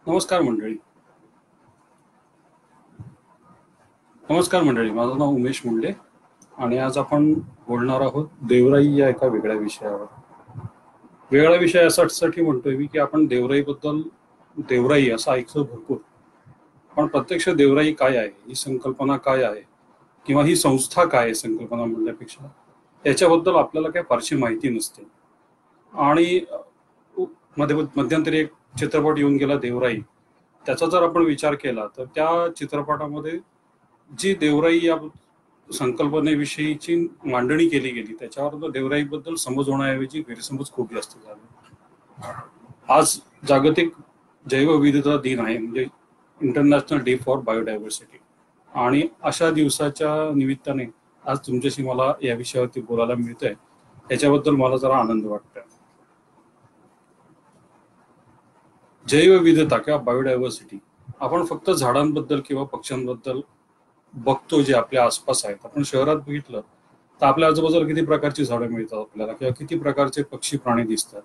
नमस्कार मंडळी. माझं नाव उमेश मुंडे आणि आज आपण बोलणार आहोत देवराई या एका वेगळ्या विषयावर. वेगळा विषय यासाठी म्हणतोय मी की आपण देवराई असं ऐकतो भरपूर, पण प्रत्यक्ष देवराई काय आहे, ही संकल्पना काय आहे किंवा ही संस्था काय आहे संकल्पना म्हणण्यापेक्षा याच्याबद्दल आपल्याला काही फारशी माहिती नसते. आणि मध्यंतरी एक चित्रपट येऊन गेला देवराई, त्याचा जर आपण विचार केला तर त्या चित्रपटामध्ये जी देवराई या संकल्पनेविषयीची मांडणी केली गेली त्याच्यावर देवराईबद्दल समज होण्याऐवजी गैरसमज खूप जास्त झाले. आज जागतिक जैवविविधता दिन आहे, म्हणजे इंटरनॅशनल डे फॉर बायोडायव्हर्सिटी, आणि अशा दिवसाच्या निमित्ताने आज तुमच्याशी मला या विषयावरती बोलायला मिळतंय, याच्याबद्दल मला जरा आनंद वाटतोय. जैवविविधता किंवा बायोडायव्हर्सिटी आपण फक्त झाडांबद्दल किंवा पक्ष्यांबद्दल बघतो जे आपल्या आसपास आहेत. आपण शहरात बघितलं तर आपल्या आजूबाजूला किती प्रकारची झाडं मिळतात आपल्याला, किंवा किती प्रकारचे पक्षी प्राणी दिसतात.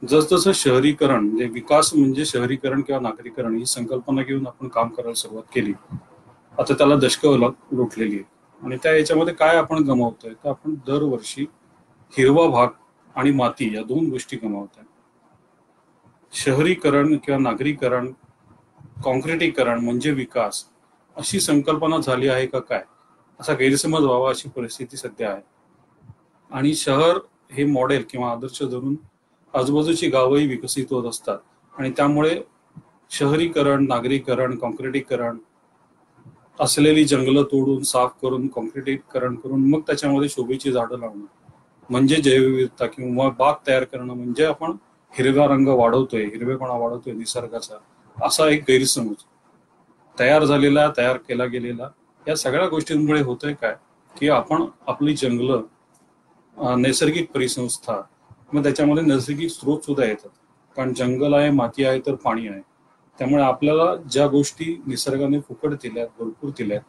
जसजसं शहरीकरण म्हणजे विकास म्हणजे शहरीकरण किंवा नागरीकरण ही संकल्पना घेऊन आपण काम करायला सुरुवात केली, आता त्याला दशकं लोटलेली आहे. आणि त्या याच्यामध्ये काय आपण गमावतोय तर आपण दरवर्षी हिरवा भाग आणि माती या दोन गोष्टी गमावतोय. शहरीकरण किंवा नागरीकरण, कॉन्क्रिटीकरण म्हणजे विकास अशी संकल्पना झाली आहे का काय, असा गैरसमज व्हावा अशी परिस्थिती सध्या आहे. आणि शहर हे मॉडेल किंवा आदर्श धरून आजूबाजूची गावही विकसित होत असतात, आणि त्यामुळे शहरीकरण, नागरीकरण, कॉन्क्रिटीकरण असलेली जंगलं तोडून साफ करून कॉन्क्रिटीकरण करून मग त्याच्यामध्ये शोभेची झाडं लावणं म्हणजे जैवविविधता किंवा बाग तयार करणं म्हणजे आपण हिरवा रंग वाढवतोय, हिरवेपणा वाढवतोय निसर्गाचा, असा एक गैरसमज तयार केला गेलेला. या सगळ्या गोष्टींमुळे होतंय काय की आपण आपली जंगलं, नैसर्गिक परिसंस्था, मग त्याच्यामध्ये नैसर्गिक स्रोत सुद्धा येतात. कारण जंगल आहे, माती आहे, तर पाणी आहे. त्यामुळे आपल्याला ज्या गोष्टी निसर्गाने फुकट दिल्यात, भरपूर दिल्यात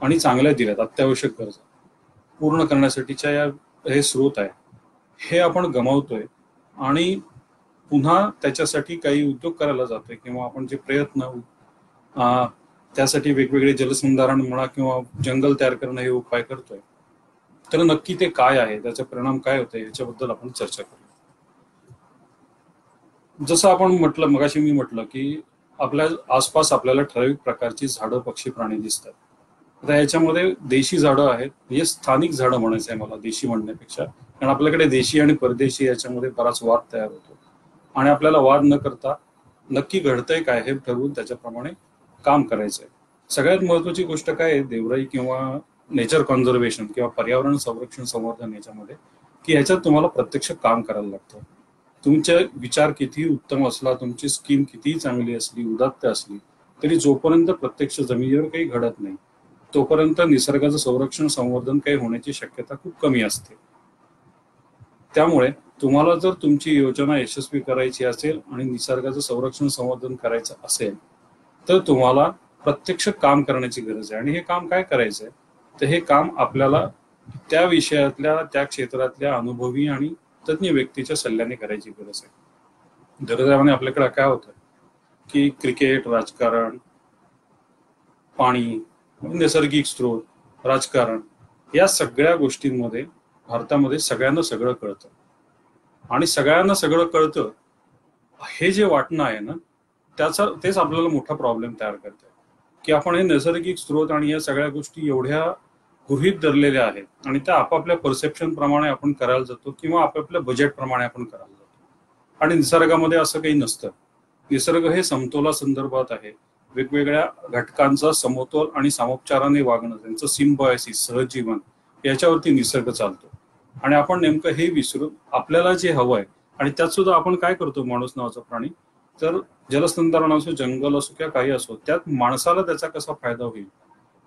आणि चांगल्या दिल्यात, अत्यावश्यक गरजा पूर्ण करण्यासाठीच्या हे स्रोत आहे, हे आपण गमावतोय. आणि पुन्हा त्याच्यासाठी काही उद्योग करायला जातोय किंवा आपण जे प्रयत्न त्यासाठी वेगवेगळे जलसंधारण म्हणा किंवा जंगल तयार करणं हे उपाय करतोय, तर नक्की ते काय आहे, त्याचा परिणाम काय होतोय याच्याबद्दल आपण चर्चा करूया. जसं आपण मगाशी मी म्हटलं की आपल्या आसपास आपल्याला ठराविक प्रकारची झाडं, पक्षी, प्राणी दिसतात. आता याच्यामध्ये देशी झाडं आहेत, म्हणजे स्थानिक झाडं म्हणायचं आहे मला, देशी म्हणण्यापेक्षा, कारण आपल्याकडे देशी आणि परदेशी याच्यामध्ये बराच वाद तयार होतो. आणि आपल्याला वाद न करता नक्की घडतंय काय हे ठरवून त्याच्याप्रमाणे काम करायचंय. सगळ्यात महत्वाची गोष्ट काय आहे देवराई किंवा नेचर कॉन्झर्वेशन किंवा पर्यावरण संरक्षण संवर्धन याच्यामध्ये, की ह्याच्यात तुम्हाला प्रत्यक्ष काम करायला लागतं. तुमचे विचार कितीही उत्तम असला, तुमची स्कीम कितीही चांगली असली, उदात्त असली, तरी जोपर्यंत प्रत्यक्ष जमिनीवर काही घडत नाही तोपर्यंत निसर्गाचं संरक्षण संवर्धन काही होण्याची शक्यता खूप कमी असते. त्यामुळे तुम्हाला जर तुमची योजना यशस्वी करायची असेल आणि निसर्गाचं संरक्षण संवर्धन करायचं असेल तर तुम्हाला प्रत्यक्ष काम करण्याची गरज आहे. आणि हे काम काय करायचंय तर हे काम आपल्याला त्या विषयातल्या, त्या क्षेत्रातल्या अनुभवी आणि तज्ञ व्यक्तीच्या सल्ल्याने करायची गरज आहे. दुर्दैवाने आपल्याकडे काय होतं की क्रिकेट, राजकारण, पाणी, नैसर्गिक स्रोत, राजकारण या सगळ्या गोष्टींमध्ये भारतामध्ये सगळ्यांना सगळं कळतं. आणि सगळ्यांना सगळं कळतं हे जे वाटणं आहे ना, तेच आपल्याला मोठा प्रॉब्लेम तयार करतंय की आपण हे नैसर्गिक स्रोत आणि या सगळ्या गोष्टी एवढ्या गृहीत धरलेल्या आहेत आणि त्या आपापल्या परसेप्शन प्रमाणे आपण करायला जातो किंवा आपापल्या बजेट प्रमाणे आपण करायला जातो. आणि निसर्गामध्ये असं काही नसतं. निसर्ग हे समतोला संदर्भात आहे. वेगवेगळ्या घटकांचा समतोल आणि सामोपचाराने वागणं, त्यांचं सिम्बायोसिस, सहजीवन, याच्यावरती निसर्ग चालतो. आणि आपण नेमकं हे विसरून आपल्याला जे हवं आहे, आणि त्यात सुद्धा आपण काय करतो, माणूस नावाचा प्राणी, तर जलसंधारण असो, जंगल असो किंवा काही असो, त्यात माणसाला त्याचा कसा फायदा होईल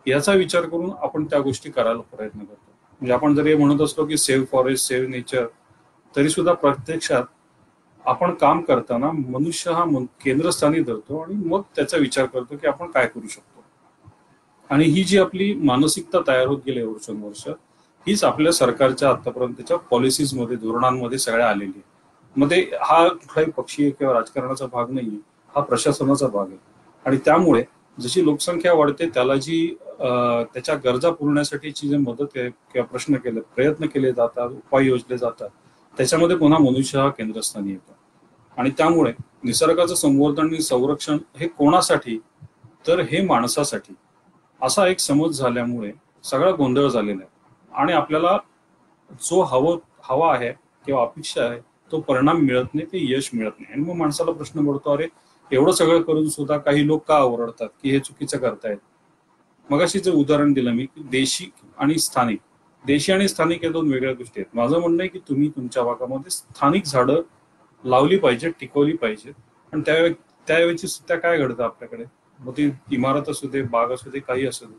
याचा विचार करून आपण त्या गोष्टी करायला प्रयत्न करतो. म्हणजे आपण जरी म्हणत असलो की सेव्ह फॉरेस्ट, सेव्ह नेचर, तरी सुद्धा प्रत्यक्षात आपण काम करताना मनुष्य हा केंद्रस्थानी धरतो आणि मग त्याचा विचार करतो की आपण काय करू शकतो. आणि ही जी आपली मानसिकता तयार होत गेली वर्षानुवर्ष, हीच आपल्या सरकारच्या आतापर्यंतच्या पॉलिसीजमध्ये, धोरणांमध्ये सगळ्या आलेली आहे. मध्ये हा कुठलाही पक्षीय किंवा राजकारणाचा भाग नाहीये, हा प्रशासनाचा भाग आहे. आणि त्यामुळे जशी लोकसंख्या वाढते त्याला जी त्याच्या गरजा पुरवण्यासाठीची जी मदत आहे किंवा प्रयत्न केले जातात, उपाय योजले जातात, त्याच्यामध्ये पुन्हा मनुष्य हा केंद्रस्थानी येतो. आणि त्यामुळे निसर्गाचं संवर्धन आणि संरक्षण हे कोणासाठी, तर हे माणसासाठी, असा एक समज झाल्यामुळे सगळा गोंधळ झालेला आहे. आणि आपल्याला जो हवा आहे किंवा अपेक्षा आहे तो परिणाम मिळत नाही, ते यश मिळत नाही. आणि मग माणसाला प्रश्न पडतो, अरे एवढं सगळं करून सुद्धा काही लोक का ओरडतात की हे चुकीचं करतायत. मगाशी जे उदाहरण दिलं मी की देशी आणि स्थानिक या दोन वेगळ्या गोष्टी आहेत. माझं म्हणणं आहे की तुम्ही तुमच्या भागामध्ये स्थानिक झाडं लावली पाहिजेत, टिकवली पाहिजेत. आणि त्याऐवजी सुद्धा काय घडतं आपल्याकडे, मग ती इमारत असू दे, बाग असू दे, काही असू दे,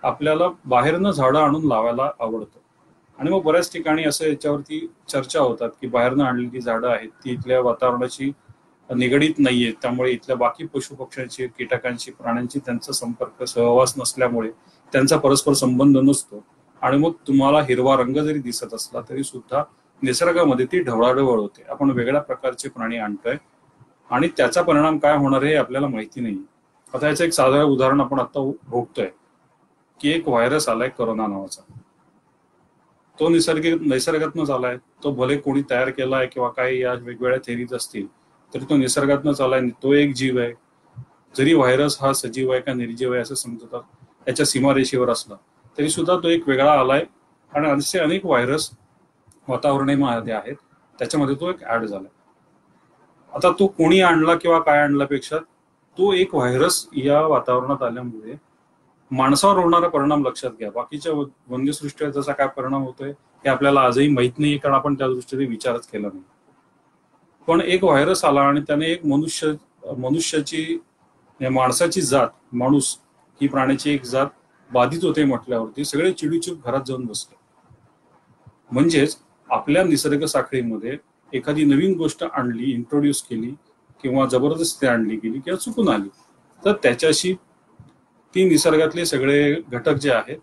आपल्याला बाहेरनं झाडं आणून लावायला आवडतं. आणि मग बऱ्याच ठिकाणी असं याच्यावरती चर्चा होतात की बाहेरनं आणलेली झाडं आहेत ती इथल्या वातावरणाची निगडीत नाहीये, त्यामुळे इथल्या बाकी पशु पक्ष्यांची, कीटकांची, प्राण्यांची त्यांचा संपर्क सहवास नसल्यामुळे त्यांचा परस्पर संबंध नसतो. आणि मग तुम्हाला हिरवा रंग जरी दिसत असला तरी सुद्धा निसर्गामध्ये ती ढवळाढवळ होते. आपण वेगळ्या प्रकारचे प्राणी आणतोय आणि त्याचा परिणाम काय होणार हे आपल्याला माहिती नाही. आता याचं एक साधारण उदाहरण आपण आता भोगतोय की एक व्हायरस आलाय कोरोना नावाचा. तो निसर्गातनच आलाय. तो भले कोणी तयार केलाय किंवा काही या वेगवेगळ्या थेरीज असतील तरी तो निसर्गातनच आलाय. तो एक जीव आहे. जरी व्हायरस हा सजीव आहे का निर्जीव आहे असं समजतात त्याच्या सीमारेषेवर असला तरी सुद्धा तो एक वेगळा आलाय. आणि असे अनेक व्हायरस वातावरणामध्ये आहेत, त्याच्यामध्ये तो एक ऍड झालाय. आता तो कोणी आणला किंवा काय आणल्यापेक्षा तो एक व्हायरस या वातावरणात आल्यामुळे माणसावर होणारा परिणाम लक्षात घ्या. बाकीच्या वन्यसृष्टीवर जसा काय परिणाम होतोय हे आपल्याला आजही माहित नाही, कारण आपण त्या दृष्टीने विचारच केला नाही. पण एक व्हायरस आला आणि त्याने एक मनुष्याची माणसाची जात, माणूस ही प्राण्याची एक जात बाधित होते म्हटल्यावरती सगळे चिडीचूप घरात जाऊन बसले. म्हणजेच आपल्या निसर्ग साखळीमध्ये एखादी नवीन गोष्ट आणली, इंट्रोड्यूस केली किंवा जबरदस्ती आणली गेली किंवा चुकून आली तर त्याच्याशी ती निसर्गातले सगळे घटक जे आहेत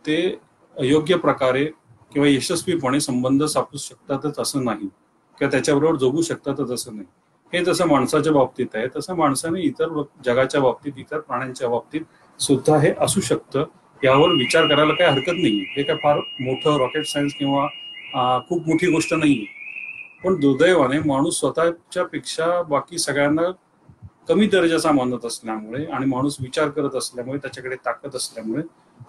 ते योग्य प्रकारे किंवा यशस्वीपणे संबंध साधू शकतातच असं नाही, किंवा त्याच्याबरोबर जगू शकतातच असं नाही. हे जसं माणसाच्या बाबतीत आहे तसं माणसाने इतर जगाच्या बाबतीत, इतर प्राण्यांच्या बाबतीत सुद्धा हे असू शकतं. यावर विचार करायला काही हरकत नाही. हे काय फार मोठं रॉकेट सायन्स किंवा खूप मोठी गोष्ट नाहीये. पण दुर्दैवाने माणूस स्वतःच्या पेक्षा बाकी सगळ्यांना कमी दर्जाचा मानत असल्यामुळे आणि माणूस विचार करत असल्यामुळे, त्याच्याकडे ताकद असल्यामुळे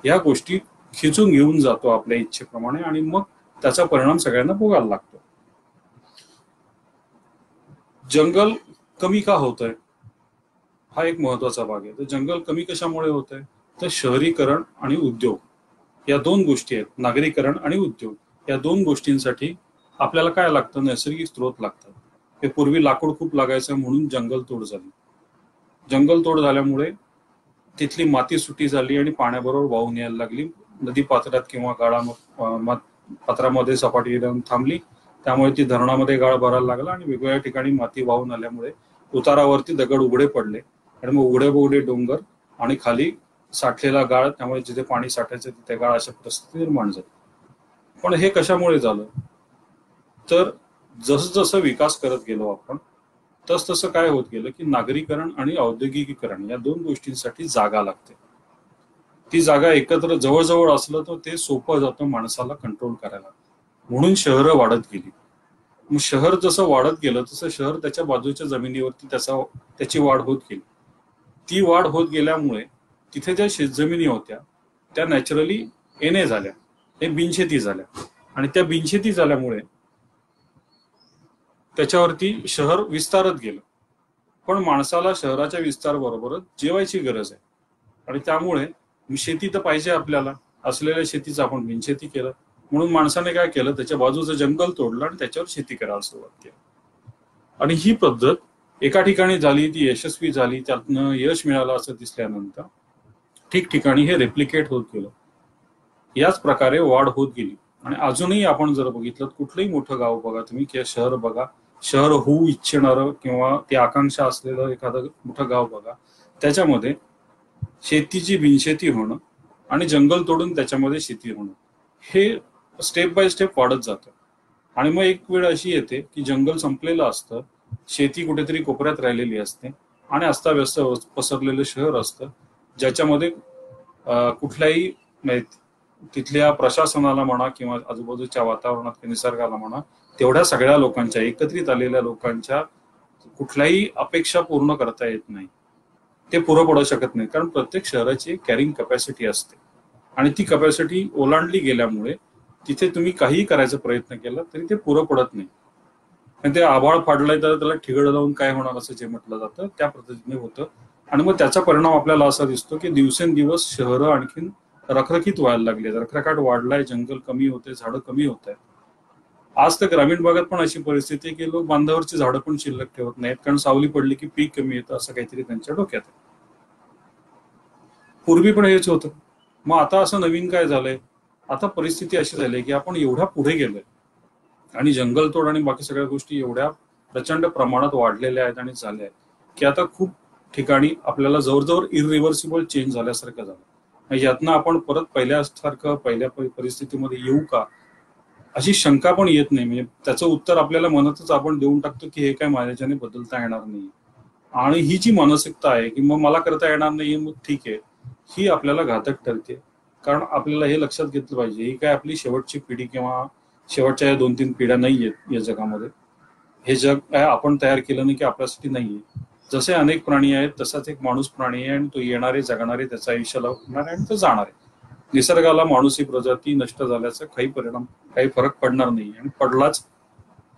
या गोष्टी खिचून घेऊन जातो आपल्या इच्छेप्रमाणे आणि मग त्याचा परिणाम सगळ्यांना भोगायला लागतो. जंगल कमी का होतंय हा एक महत्वाचा भाग आहे. तर जंगल कमी कशामुळे होत आहे, तर शहरीकरण आणि उद्योग या दोन गोष्टी आहेत. नागरीकरण आणि उद्योग या दोन गोष्टींसाठी आपल्याला काय लागतं, नैसर्गिक स्रोत लागतात. हे पूर्वी लाकूड खूप लागायचं म्हणून जंगलतोड झाली. जंगलतोड झाल्यामुळे तिथली माती सुटी झाली आणि पाण्याबरोबर वाहून यायला लागली. नदी पात्रात किंवा पात्रामध्ये सपाटी जाऊन थांबली. त्यामुळे ती धरणामध्ये गाळ भरायला लागला आणि वेगवेगळ्या ठिकाणी माती वाहून आल्यामुळे उतारावरती दगड उघडे पडले आणि मग उघडे डोंगर आणि खाली साठलेला गाळ, त्यामुळे जिथे पाणी साठायचं तिथे गाळ, अशा परिस्थिती निर्माण झाली. पण हे कशामुळे झालं, तर जसं जसं विकास करत गेलो आपण तसं काय होत गेलं की नागरीकरण आणि औद्योगिकीकरण या दोन गोष्टींसाठी जागा लागते. ती जागा एकत्र जवळजवळ असलं तर ते सोपं जातं माणसाला कंट्रोल करायला, म्हणून शहरं वाढत गेली. मग शहर जसं वाढत गेलं तसं शहर त्याच्या बाजूच्या जमिनीवरती त्याची वाढ होत गेली. ती वाढ होत गेल्यामुळे तिथे ज्या शेतजमिनी होत्या त्या नॅचरली एने झाल्या, हे बिनशेती झाल्या. आणि त्या बिनशेती झाल्यामुळे त्याच्यावरती शहर विस्तारत गेलं. पण माणसाला शहराच्या विस्तार बरोबरच जेवायची गरज आहे आणि त्यामुळे शेती तर पाहिजे आपल्याला. असलेल्या शेतीचं आपण बिनशेती केलं, म्हणून माणसाने काय केलं, त्याच्या बाजूचं जंगल तोडलं आणि त्याच्यावर शेती करायला सुरुवात केली. आणि ही पद्धत एका ठिकाणी झाली, ती यशस्वी झाली, त्यातनं यश मिळालं असं दिसल्यानंतर ठिकठिकाणी हे रेप्लिकेट होत गेलं. याच प्रकारे वाढ होत गेली. आणि अजूनही आपण जर बघितलं कुठलंही मोठं गाव बघा तुम्ही किंवा शहर बघा, शहर होऊ इच्छिणारं किंवा ती आकांक्षा असलेलं एखादं मोठं गाव बघा, त्याच्यामध्ये शेतीची बिनशेती होणं आणि जंगल तोडून त्याच्यामध्ये शेती होणं हे स्टेप बाय स्टेप वाढत जातं. आणि मग एक वेळ अशी येते की जंगल संपलेलं असतं, शेती कुठेतरी कोपऱ्यात राहिलेली असते आणि अस्ताव्यस्त पसरलेलं शहर असतं, ज्याच्यामध्ये कुठल्याही तिथल्या प्रशासनाला म्हणा किंवा आजूबाजूच्या वातावरणात निसर्गाला म्हणा, तेवढ्या सगळ्या लोकांच्या, एकत्रित आलेल्या लोकांच्या कुठल्याही अपेक्षा पूर्ण करता येत नाही. ते पुरं पडू शकत नाही, कारण प्रत्येक शहराची कॅरिंग कॅपॅसिटी असते आणि ती कॅपॅसिटी ओलांडली गेल्यामुळे तिथे तुम्ही काहीही करायचा प्रयत्न केला तरी ते पुरं पडत नाही. आणि ते आभाळ फाडलंय तर त्याला ठिगळ लावून काय होणार असं जे म्हटलं जातं त्या पद्धतीने होतं. आणि मग त्याचा परिणाम आपल्याला असा दिसतो की दिवसेंदिवस शहरं आणखीन रखरखीत व्हायला लागले, रखरखाट वाढलाय, जंगल कमी होते, झाडं कमी होत आहेत. आज तर ग्रामीण भागात पण अशी परिस्थिती आहे की लोक बांधावरची झाडं पण शिल्लक ठेवत नाहीत, कारण सावली पडली की पीक कमी येतं असं काहीतरी त्यांच्या डोक्यात आहे. पूर्वी पण हेच होतं. मग आता असं नवीन काय झालंय, आता परिस्थिती अशी झाली की आपण एवढ्या पुढे गेलोय आणि जंगलतोड आणि बाकी सगळ्या गोष्टी एवढ्या प्रचंड प्रमाणात वाढलेल्या आहेत आणि झाल्या आहेत की आता खूप ठिकाणी आपल्याला जवळजवळ इरिव्हर्सिबल चेंज झाल्यासारखं झालं. यातनं आपण परत पहिल्यासारखं पहिल्या परिस्थितीमध्ये येऊ का अशी शंका पण येत नाही. म्हणजे त्याचं उत्तर आपल्याला मनातच आपण देऊन टाकतो की हे काय माझ्याने बदलता येणार नाही. आणि ही जी मानसिकता आहे की मग मला करता येणार नाही, मग ठीक आहे, ही आपल्याला घातक ठरते. कारण आपल्याला हे लक्षात घेतलं पाहिजे, ही काय आपली शेवटची पिढी किंवा शेवटच्या या 2-3 पिढ्या नाही आहेत या जगामध्ये. हे जग काय आपण तयार केलं नाही की आपल्यासाठी नाहीये. जसे अनेक प्राणी आहेत तसाच एक माणूस प्राणी आहे आणि तो येणारे, जगणारे, त्याचं आयुष्य लावणार आहे आणि तो जाणार आहे. निसर्गाला माणूस ही प्रजाती नष्ट झाल्याचा काही फरक पडणार नाही. आणि पडलाच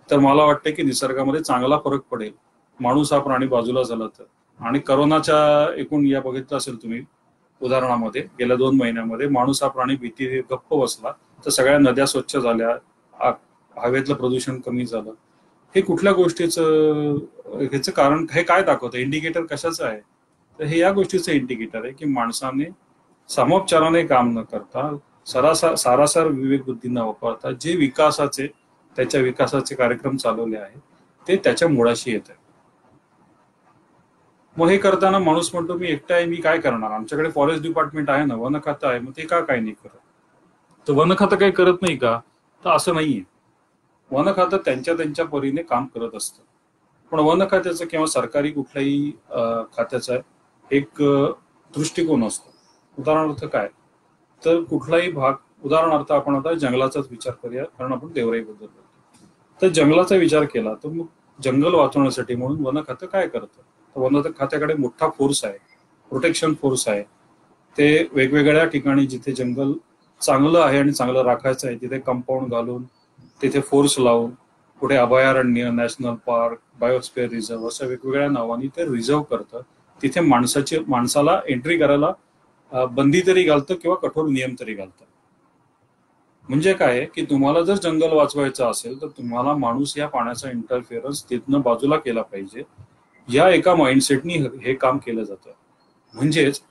तर मला वाटतं की निसर्गामध्ये चांगला फरक पडेल, माणूस हा प्राणी बाजूला झाला तर. आणि करोनाच्या एकूण या बघितलं असेल तुम्ही उदाहरणामध्ये, गेल्या 2 महिन्यामध्ये माणूस हा प्राणी भीती गप्प बसला तर सगळ्या नद्या स्वच्छ झाल्या, हवेतलं प्रदूषण कमी झालं. हे कुठल्या गोष्टीचं, ह्याचं कारण हे काय दाखवतं, इंडिकेटर कशाचं आहे? तर हे या गोष्टीचं इंडिकेटर आहे की माणसाने समोपचाराने काम न करता, सारासार विवेक बुद्धी न वापरता जे त्याच्या विकासाचे कार्यक्रम चालवले आहेत ते त्याच्या मुळाशी येत आहे. मग हे करताना माणूस म्हणतो मी एकटा आहे, मी काय करणार, आमच्याकडे फॉरेस्ट डिपार्टमेंट आहे ना, वन खातं आहे, मग ते काय नाही करत? तर वन खातं काही करत नाही का? तर असं नाहीये. वन खातं त्यांच्या परीने काम करत असतं. पण वन खात्याचं किंवा सरकारी कुठल्याही खात्याचा एक दृष्टिकोन असतो. उदाहरणार्थ काय, तर कुठलाही भाग, उदाहरणार्थ आपण आता जंगलाचाच विचार करूया, कारण आपण देवराईबद्दल बोलतो. तर जंगलाचा विचार केला तर मग जंगल वाचवण्यासाठी म्हणून वन खातं काय करतं? तर वन खात्याकडे मोठा फोर्स आहे, प्रोटेक्शन फोर्स आहे. ते वेगवेगळ्या ठिकाणी जिथे जंगल चांगलं आहे आणि चांगलं राखायचं आहे तिथे कंपाऊंड घालून, तिथे फोर्स लावून, कुठे अभयारण्य, नॅशनल पार्क, बायोस्फिअर रिझर्व्ह अशा वेगवेगळ्या नावाने ते रिझर्व्ह करतं. तिथे माणसाला एंट्री करायला बंदी तरी घालतं किंवा कठोर नियम तरी घालतं. म्हणजे काय की तुम्हाला जर जंगल वाचवायचं असेल तर तुम्हाला माणूस या पाण्याचा इंटरफिअरन्स तिथनं बाजूला केला पाहिजे, या एका माइंडसेटनी हे काम केलं जातं. म्हणजेच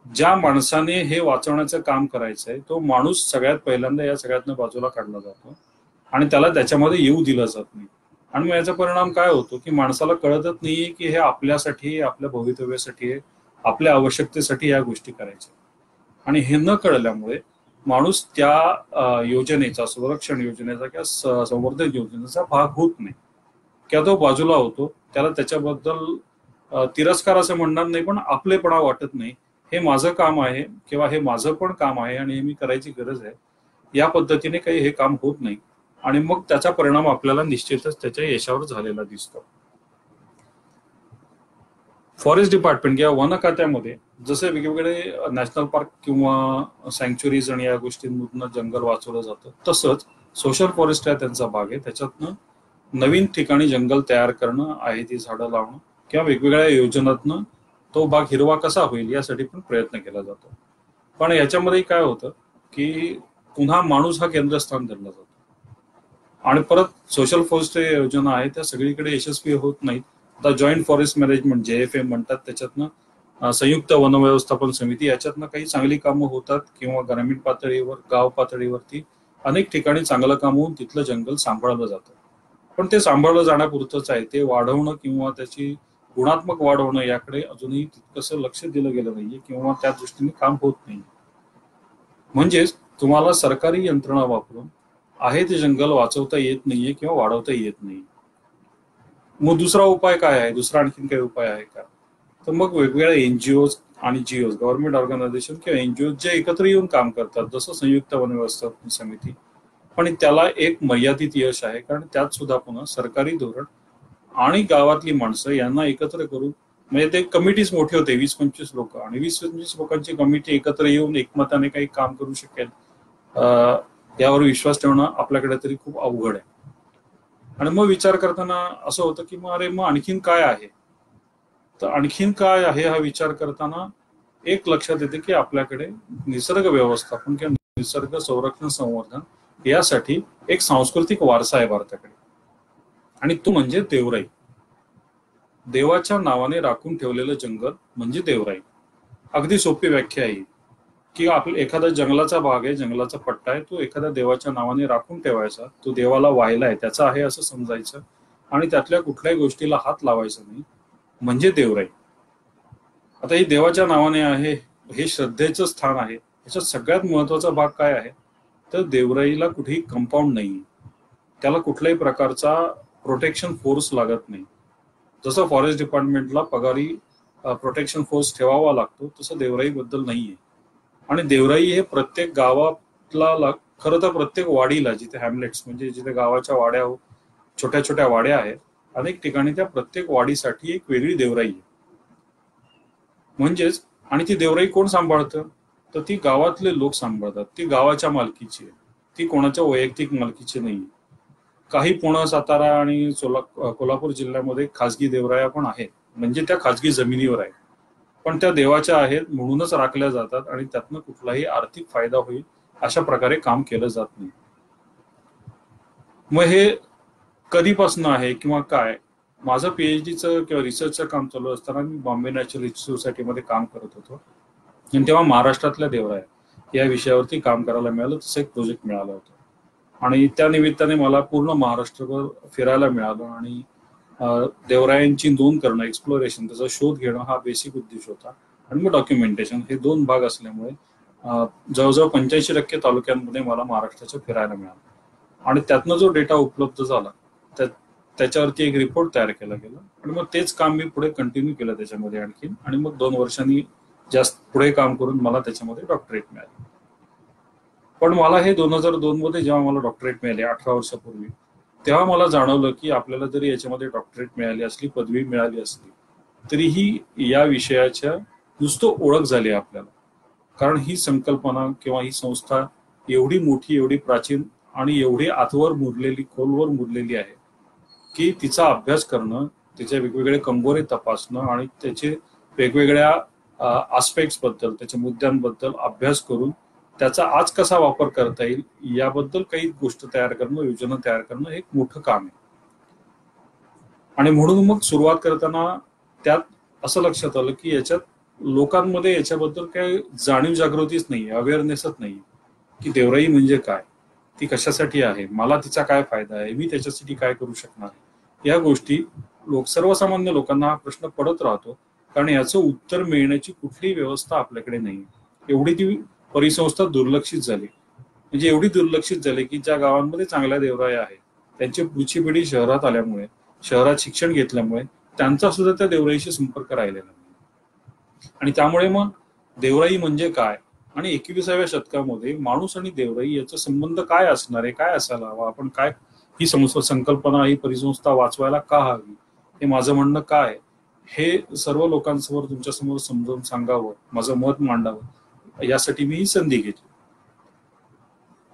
ज्या माणसाने हे वाचवण्याचं काम करायचंय तो माणूस सगळ्यात पहिल्यांदा या सगळ्यातनं बाजूला काढला जातो आणि त्याला त्याच्यामध्ये येऊ दिलं जात नाही. आणि मग याचा परिणाम काय होतो की माणसाला कळतच नाहीये की हे आपल्यासाठी, आपल्या भवितव्यासाठी, आपल्या आवश्यकतेसाठी या गोष्टी करायच्या. आणि हे न कळल्यामुळे माणूस त्या योजनेचा, संरक्षण योजनेचा किंवा संवर्धन योजनेचा भाग होत नाही किंवा तो बाजूला होतो. त्याला त्याच्याबद्दल तिरस्कार असं म्हणणार नाही, पण आपलेपणा वाटत नाही. हे माझं काम आहे किंवा हे माझं पण काम आहे आणि हे मी करायची गरज आहे, या पद्धतीने काही हे काम होत नाही. आणि मग त्याचा परिणाम आपल्याला निश्चितच त्याच्या यशावर झालेला दिसतो. फॉरेस्ट डिपार्टमेंट किंवा वन खात्यामध्ये जसे वेगवेगळे नॅशनल पार्क किंवा सँक्च्युरीज आणि या गोष्टींमधून जंगल वाचवलं जातं, तसंच सोशल फॉरेस्ट आहे त्यांचा भाग आहे. त्याच्यातनं नवीन ठिकाणी जंगल तयार करणं आहे, ती झाडं लावणं किंवा वेगवेगळ्या योजनातनं तो भाग हिरवा कसा होईल यासाठी पण प्रयत्न केला जातो. पण याच्यामध्ये काय होतं की पुन्हा माणूस हा केंद्रस्थान धरला जातो आणि परत सोशल फॉरेस्ट योजना आहे त्या सगळीकडे यशस्वी होत नाहीत. आता जॉईंट फॉरेस्ट मॅनेजमेंट JFM म्हणतात, त्याच्यातनं संयुक्त वन व्यवस्थापन समिती, याच्यातनं काही चांगली कामं होतात किंवा ग्रामीण पातळीवर, गाव पातळीवरती अनेक ठिकाणी चांगलं काम होऊन तिथलं जंगल सांभाळलं जातं. पण ते सांभाळलं जाण्यापुरतंच आहे, ते वाढवणं किंवा त्याची गुणात्मक वाढ होणं याकडे अजूनही तितकंसं लक्ष दिलं गेलं नाहीये किंवा त्या दृष्टीने काम होत नाही. म्हणजेच तुम्हाला सरकारी यंत्रणा वापरून आहे ते जंगल वाचवता येत नाहीये किंवा वाढवता येत नाही. मग दुसरा उपाय काय आहे? दुसरा आणखीन काही उपाय आहे का? तर मग वेगवेगळ्या एनजीओ आणि जिओ गव्हर्नमेंट ऑर्गनायझेशन किंवा एनजीओ जे एकत्र येऊन काम करतात, जसं संयुक्त वन व्यवस्थापन समिती, पण त्याला एक मर्यादित यश आहे, कारण त्यात सुद्धा पुन्हा सरकारी धोरण आणि गावातली माणसं यांना एकत्र करून, म्हणजे ते कमिटीज मोठे होते, 20-25 लोक, आणि 20-25 लोकांची कमिटी एकत्र येऊन एकमताने काही काम करू शकेल यावर विश्वास ठेवणं आपल्याकडे तरी खूप अवघड आहे. आणि मग विचार करताना असं होतं की मग अरे मग आणखीन काय आहे, तर आणखीन काय आहे हा विचार करताना एक लक्षात येते की आपल्याकडे निसर्ग व्यवस्थापन किंवा निसर्ग संरक्षण संवर्धन यासाठी एक सांस्कृतिक वारसा आहे भारताकडे, आणि तो म्हणजे देवराई. देवाच्या नावाने राखून ठेवलेलं जंगल म्हणजे देवराई. अगदी सोपी व्याख्या आहे की आपल्या एखादा जंगलाचा भाग आहे, जंगलाचा पट्टा आहे, तो एखाद्या देवाच्या नावाने राखून ठेवायचा, तो देवाला वाहिला आहे त्याचा आहे असं समजायचं, आणि त्यातल्या कुठल्याही गोष्टीला हात लावायचा नाही, म्हणजे देवराई. आता ही देवाच्या नावाने आहे, हे श्रद्धेचं स्थान आहे. याच्यात सगळ्यात महत्वाचा भाग काय आहे, तर देवराईला कुठेही कंपाऊंड नाही, त्याला कुठल्याही प्रकारचा प्रोटेक्शन फोर्स लागत नाही. जसं फॉरेस्ट डिपार्टमेंटला पगारी प्रोटेक्शन फोर्स ठेवावा लागतो, तसं देवराई बद्दल नाहीये. आणि देवराई हे प्रत्येक गावातला, खरं तर प्रत्येक वाडीला, जिथे हॅमलेट्स म्हणजे जिथे गावाच्या वाड्या, छोट्या छोट्या वाड्या आहेत अनेक ठिकाणी, त्या प्रत्येक वाडीसाठी एक वेगळी देवराई आहे. म्हणजेच, आणि ती देवराई कोण सांभाळतं, तर ती गावातले लोक सांभाळतात. ती गावाच्या मालकीची आहे, ती कोणाच्या वैयक्तिक मालकीची नाही. काही पुणे, सातारा आणि कोल्हापूर जिल्ह्यामध्ये खासगी देवराया पण आहेत, म्हणजे त्या खासगी जमिनीवर आहेत, पण त्या देवाच्या आहेत म्हणूनच राखल्या जातात, आणि त्यातनं कुठलाही आर्थिक फायदा होईल अशा प्रकारे काम केलं जात नाही. मग हे कधीपासून आहे किंवा काय, माझं पीएचडीचं किंवा रिसर्चचं काम चालू असताना मी बॉम्बे नॅचरल हिस्ट्री सोसायटीमध्ये काम करत होतो, आणि तेव्हा महाराष्ट्रातल्या देवराया या विषयावरती काम करायला मिळालं. तसं एक प्रोजेक्ट मिळालं होतं, आणि त्या निमित्ताने मला पूर्ण महाराष्ट्रभर फिरायला मिळालं, आणि देवरायांची नोंद करणं, एक्सप्लोरेशन, त्याचा शोध घेणं हा बेसिक उद्देश होता. आणि मग डॉक्युमेंटेशन, हे दोन भाग असल्यामुळे जवळजवळ 85% तालुक्यांमध्ये मला महाराष्ट्राच्या फिरायला मिळालं, आणि त्यातनं जो डेटा उपलब्ध झाला त्याच्यावरती एक रिपोर्ट तयार केला गेला, आणि मग तेच काम मी पुढे कंटिन्यू केलं त्याच्यामध्ये आणखीन, आणि मग 2 वर्षांनी जास्त पुढे काम करून मला त्याच्यामध्ये डॉक्टरेट मिळाली. पण मला हे 2002 मध्ये जेव्हा मला डॉक्टरेट मिळाली, 18 वर्षापूर्वी, तेव्हा मला जाणवलं की आपल्याला जरी याच्यामध्ये डॉक्टरेट मिळाली असली, पदवी मिळाली असली, तरीही या विषयाच्या नुसतं ओळख झाली आहे आपल्याला. कारण ही संकल्पना किंवा ही संस्था एवढी मोठी, एवढी प्राचीन, आणि एवढी आतवर मुरलेली, खोलवर मुरलेली आहे की तिचा अभ्यास करणं, तिचे वेगवेगळे कंगोरे तपासणं, आणि त्याचे वेगवेगळ्या आस्पेक्ट्स बद्दल, त्याच्या मुद्द्यांबद्दल अभ्यास करून त्याचा आज कसा वापर करता येईल याबद्दल काही गोष्ट तयार करणं, योजना तयार करणं, हे एक मोठं काम आहे. आणि म्हणून मग सुरुवात करताना त्यात असं लक्षात आलं की याच्यात लोकांमध्ये याच्याबद्दल काही जाणीव जागृतीच नाही, अवेअरनेसच नाही की देवराई म्हणजे काय, ती कशासाठी आहे, मला तिचा काय फायदा आहे, मी त्याच्यासाठी काय करू शकणार. या गोष्टी सर्वसामान्य लोकांना हा प्रश्न पडत राहतो, कारण याचं उत्तर मिळण्याची कुठलीही व्यवस्था आपल्याकडे नाही. एवढी ती परिसंस्था दुर्लक्षित झाली, म्हणजे एवढी दुर्लक्षित झाली की ज्या गावांमध्ये चांगल्या देवराया आहेत त्यांची पुढची पिढी शहरात आल्यामुळे, शहरात शिक्षण घेतल्यामुळे त्यांचा सुद्धा त्या देवराईशी संपर्क राहिलेला नाही. आणि त्यामुळे मग देवराई म्हणजे काय, आणि 21व्या शतकामध्ये माणूस आणि देवराई याचा संबंध काय असणार आहे, काय असायला हवा, आपण काय ही संकल्पना, ही परिसंस्था वाचवायला का हवी, हे माझं म्हणणं काय, हे सर्व लोकांसमोर तुमच्यासमोर समजावून सांगावं, माझं मत मांडावं, यासाठी मी ही संधी घेतली.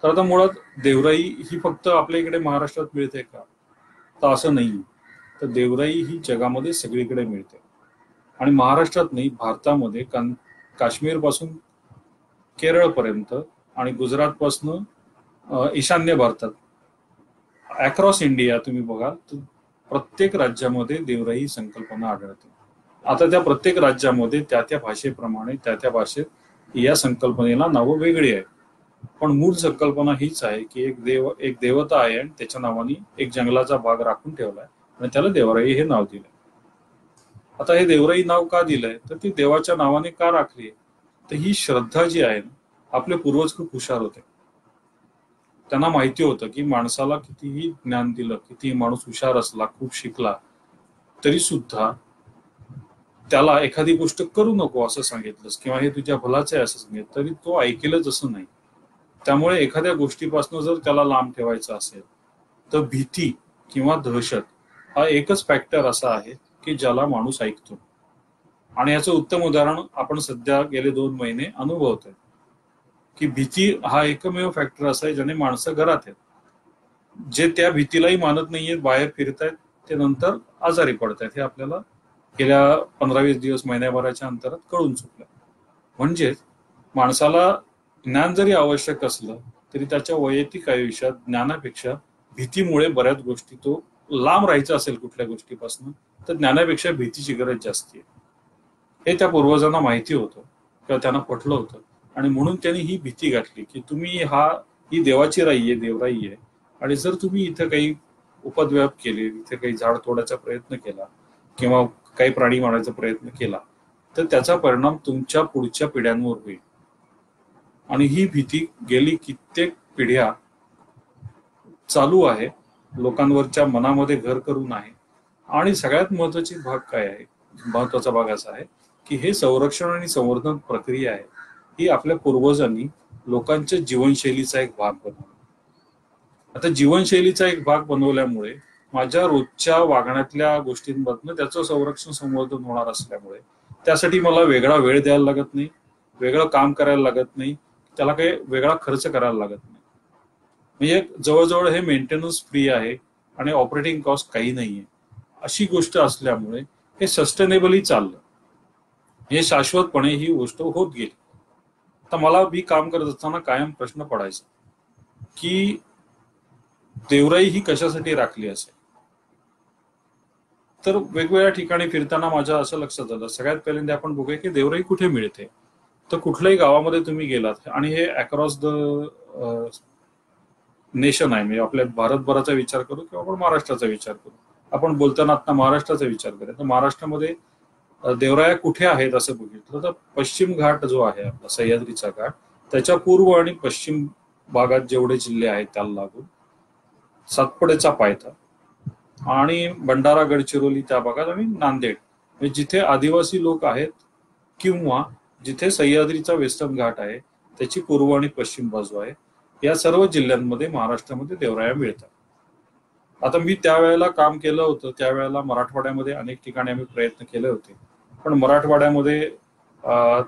तर आता मुळात देवराई ही फक्त आपल्या इकडे महाराष्ट्रात मिळते का, तर असं नाही. तर देवराई ही जगामध्ये सगळीकडे मिळते, आणि महाराष्ट्रात नाही, भारतामध्ये काश्मीर पासून केरळपर्यंत आणि गुजरात पासून ईशान्य भारतात, अक्रॉस इंडिया तुम्ही बघाल तर प्रत्येक राज्यामध्ये देवराई ही संकल्पना आढळते. आता त्या प्रत्येक राज्यामध्ये त्या त्या भाषेप्रमाणे, त्या त्या भाषेत या संकल्पनेला नावं वेगळी आहेत, पण मूळ संकल्पना हीच आहे की एक देवता आहे, आणि त्याच्या नावाने एक जंगलाचा भाग राखून ठेवलाय, आणि त्याला देवराई हे नाव दिलंय. आता हे देवराई नाव का दिलंय, तर ती देवाच्या नावाने का राखली, तर ही श्रद्धा जी आहे ना, आपले पूर्वज खूप हुशार होते. त्यांना माहिती होतं की माणसाला कितीही ज्ञान दिलं, कितीही माणूस हुशार असला, खूप शिकला, तरी सुद्धा त्याला एखादी गोष्ट करू नको असं सांगितलंस किंवा हे तुझ्या भलाचं आहे असं सांगितलं तरी तो ऐकेलच असं नाही. त्यामुळे एखाद्या गोष्टीपासून जर त्याला लांब ठेवायचं असेल तर भीती किंवा दहशत हा एकच फॅक्टर असा आहे की ज्याला माणूस ऐकतो. आणि याचं उत्तम उदाहरण आपण सध्या गेले 2 महिने अनुभवतोय की भीती हा एकमेव फॅक्टर असा आहे ज्याने माणसं घरात आहेत. जे त्या भीतीलाही मानत नाहीयेत, बाहेर फिरतायत, ते नंतर आजारी पडतायत. हे आपल्याला गेल्या 15-20 दिवस महिन्याभराच्या अंतरात कळून चुकलं. म्हणजे माणसाला ज्ञान जरी आवश्यक असलं तरी त्याच्या वैयक्तिक आयुष्यात ज्ञानापेक्षा भीतीमुळे बऱ्याच गोष्टी तो लांब राहायचं असेल कुठल्या गोष्टीपासून तर ज्ञानापेक्षा भीतीची गरज जास्ती आहे. हे त्या पूर्वजांना माहिती होतं किंवा त्यांना पटलं होतं आणि म्हणून त्यांनी ही भीती घातली की तुम्ही ही देवाची राई आहे, देवराई आहे आणि जर तुम्ही इथं काही उपद्व्याप केले, इथे काही झाड तोडायचा प्रयत्न केला किंवा काही प्राणी मारायचा प्रयत्न केला तर त्याचा परिणाम तुमच्या पुढच्या पिढ्यांवर होईल. आणि ही भीती गेली कित्येक पिढ्या चालू आहे, लोकांवरच्या मनामध्ये घर करून आहे. आणि सगळ्यात महत्वाचा भाग असा आहे की हे संरक्षण आणि संवर्धन प्रक्रिया आहे ही आपल्या पूर्वजांनी लोकांच्या जीवनशैलीचा एक भाग बनवला. आता जीवनशैलीचा एक भाग बनवल्यामुळे माझ्या रोजच्या वागण्यातल्या गोष्टींमधनं त्याचं संरक्षण संवर्धन होणार असल्यामुळे त्यासाठी मला वेगळा वेळ द्यायला लागत नाही, वेगळं काम करायला लागत नाही, त्याला काही वेगळा खर्च करायला लागत नाही. म्हणजे जवळजवळ हे मेंटेनन्स फ्री आहे आणि ऑपरेटिंग कॉस्ट काही नाहीये. अशी गोष्ट असल्यामुळे हे सस्टेनेबली चाललं, हे शाश्वतपणे ही गोष्ट होत गेली. आता मला मी काम करत असताना कायम प्रश्न पडायचा की देवराई ही कशासाठी राखली असेल. तर वेगवेगळ्या ठिकाणी फिरताना माझ्या असं लक्षात आलं, सगळ्यात पहिल्यांदा आपण बघूया की देवराई कुठे मिळते. तर कुठल्याही गावामध्ये तुम्ही गेलात आणि हे अक्रॉस द नेशन आहे, म्हणजे आपल्या भारतभराचा विचार करू किंवा आपण महाराष्ट्राचा विचार करू. आपण बोलताना आता महाराष्ट्राचा विचार करूया तर महाराष्ट्रामध्ये देवराया कुठे आहेत असं बघितलं तर पश्चिम घाट जो आहे आपला सह्याद्रीचा घाट त्याच्या पूर्व आणि पश्चिम भागात जेवढे जिल्हे आहेत त्याला लागून सातपडेचा पायथा आणि भंडारा गडचिरोली त्या भागात आणि नांदेड म्हणजे जिथे आदिवासी लोक आहेत किंवा जिथे सह्याद्रीचा वेस्टर्न घाट आहे त्याची पूर्व आणि पश्चिम बाजू आहे, या सर्व जिल्ह्यांमध्ये महाराष्ट्रामध्ये देवराया मिळतात. आता मी त्यावेळेला काम केलं होतं त्यावेळेला मराठवाड्यामध्ये अनेक ठिकाणी आम्ही प्रयत्न केले होते, पण मराठवाड्यामध्ये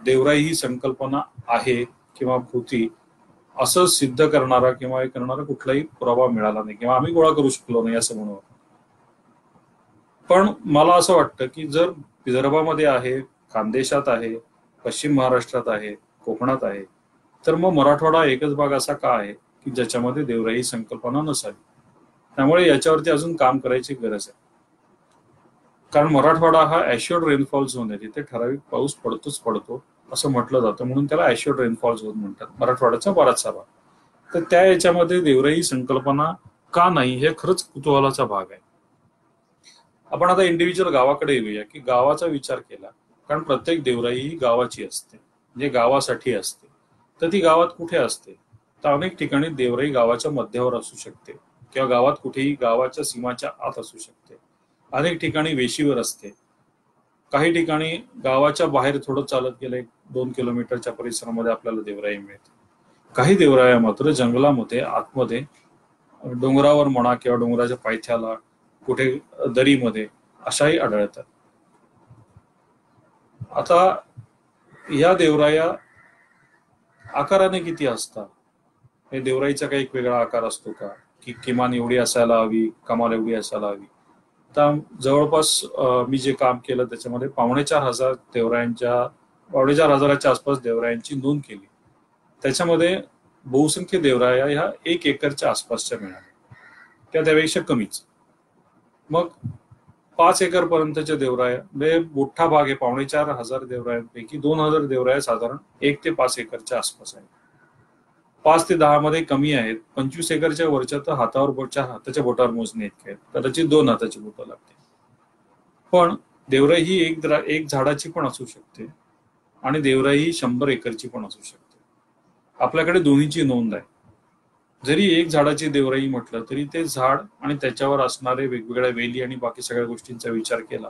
देवराई ही संकल्पना आहे किंवा होती असं सिद्ध करणारा किंवा हे करणारा कुठलाही पुरावा मिळाला नाही किंवा आम्ही गोळा करू शकलो नाही असं म्हणून. पण मला असं वाटतं की जर विदर्भामध्ये आहे, खानदेशात आहे, पश्चिम महाराष्ट्रात आहे, कोकणात आहे तर मग मराठवाडा एकच भाग असा का आहे की ज्याच्यामध्ये देवराई ही संकल्पना नसावी. त्यामुळे याच्यावरती अजून काम करायची गरज आहे. कारण मराठवाडा हा ऍश्युअर्ड रेनफॉल झोन आहे, तिथे ठराविक पाऊस पडतो असं म्हटलं जातं, म्हणून त्याला ऍश्युअर्ड रेनफॉल झोन म्हणतात मराठवाड्याचा बराचसा भाग. तर त्या याच्यामध्ये देवराई संकल्पना का नाही हे खरंच कुतूहलाचा भाग आहे. आपण आता इंडिव्हिज्युअल गावाकडे येऊया की गावाचा विचार केला, कारण प्रत्येक देवराई ही गावाची असते, म्हणजे गावासाठी असते. तर ती गावात कुठे असते तर अनेक ठिकाणी देवराई गावाच्या मध्यावर असू शकते किंवा गावात कुठेही गावाच्या सीमाच्या आत असू शकते, अनेक ठिकाणी वेशीवर असते, काही ठिकाणी गावाच्या बाहेर थोडं चालत गेलं 1-2 किलोमीटरच्या परिसरामध्ये आपल्याला देवराई मिळते. काही देवराया मात्र जंगलामध्ये आतमध्ये डोंगरावर म्हणा किंवा डोंगराच्या पायथ्याला कुठे दरीमध्ये अशाही आढळतात. आता या देवराया आकाराने किती असतात, हे देवराईचा काही एक वेगळा आकार असतो का की किमान एवढी असायला हवी, कमाल एवढी असायला हवी. तर जवळपास मी जे काम केलं त्याच्यामध्ये 4,500 देवरायांच्या 4,500 आसपास देवरायांची नोंद केली. त्याच्यामध्ये बहुसंख्य देवराया ह्या 1 एकरच्या आसपासच्या मिळाल्या, त्यापेक्षा कमीच. मग 5 एकर पर्यंतच्या देवराया म्हणजे मोठा भाग आहे, 4,500 देवरायांपैकी 2,000 देवराया साधारण 1 ते 5 एकरच्या आसपास आहे. 5 ते 10 मध्ये कमी आहेत, 25 एकरच्या वरच्या तर हाताच्या बोटावर मोजणे इतके आहेत, कदाचित 2 हाताची बोटं लागते. पण देवराई ही एक झाडाची पण असू शकते आणि देवराई ही 100 एकरची पण असू शकते. आपल्याकडे दोन्हीची नोंद आहे. जरी एक झाडाची देवराई म्हटलं तरी ते झाड आणि त्याच्यावर असणारे वेगवेगळ्या वेली आणि बाकी सगळ्या गोष्टींचा विचार केला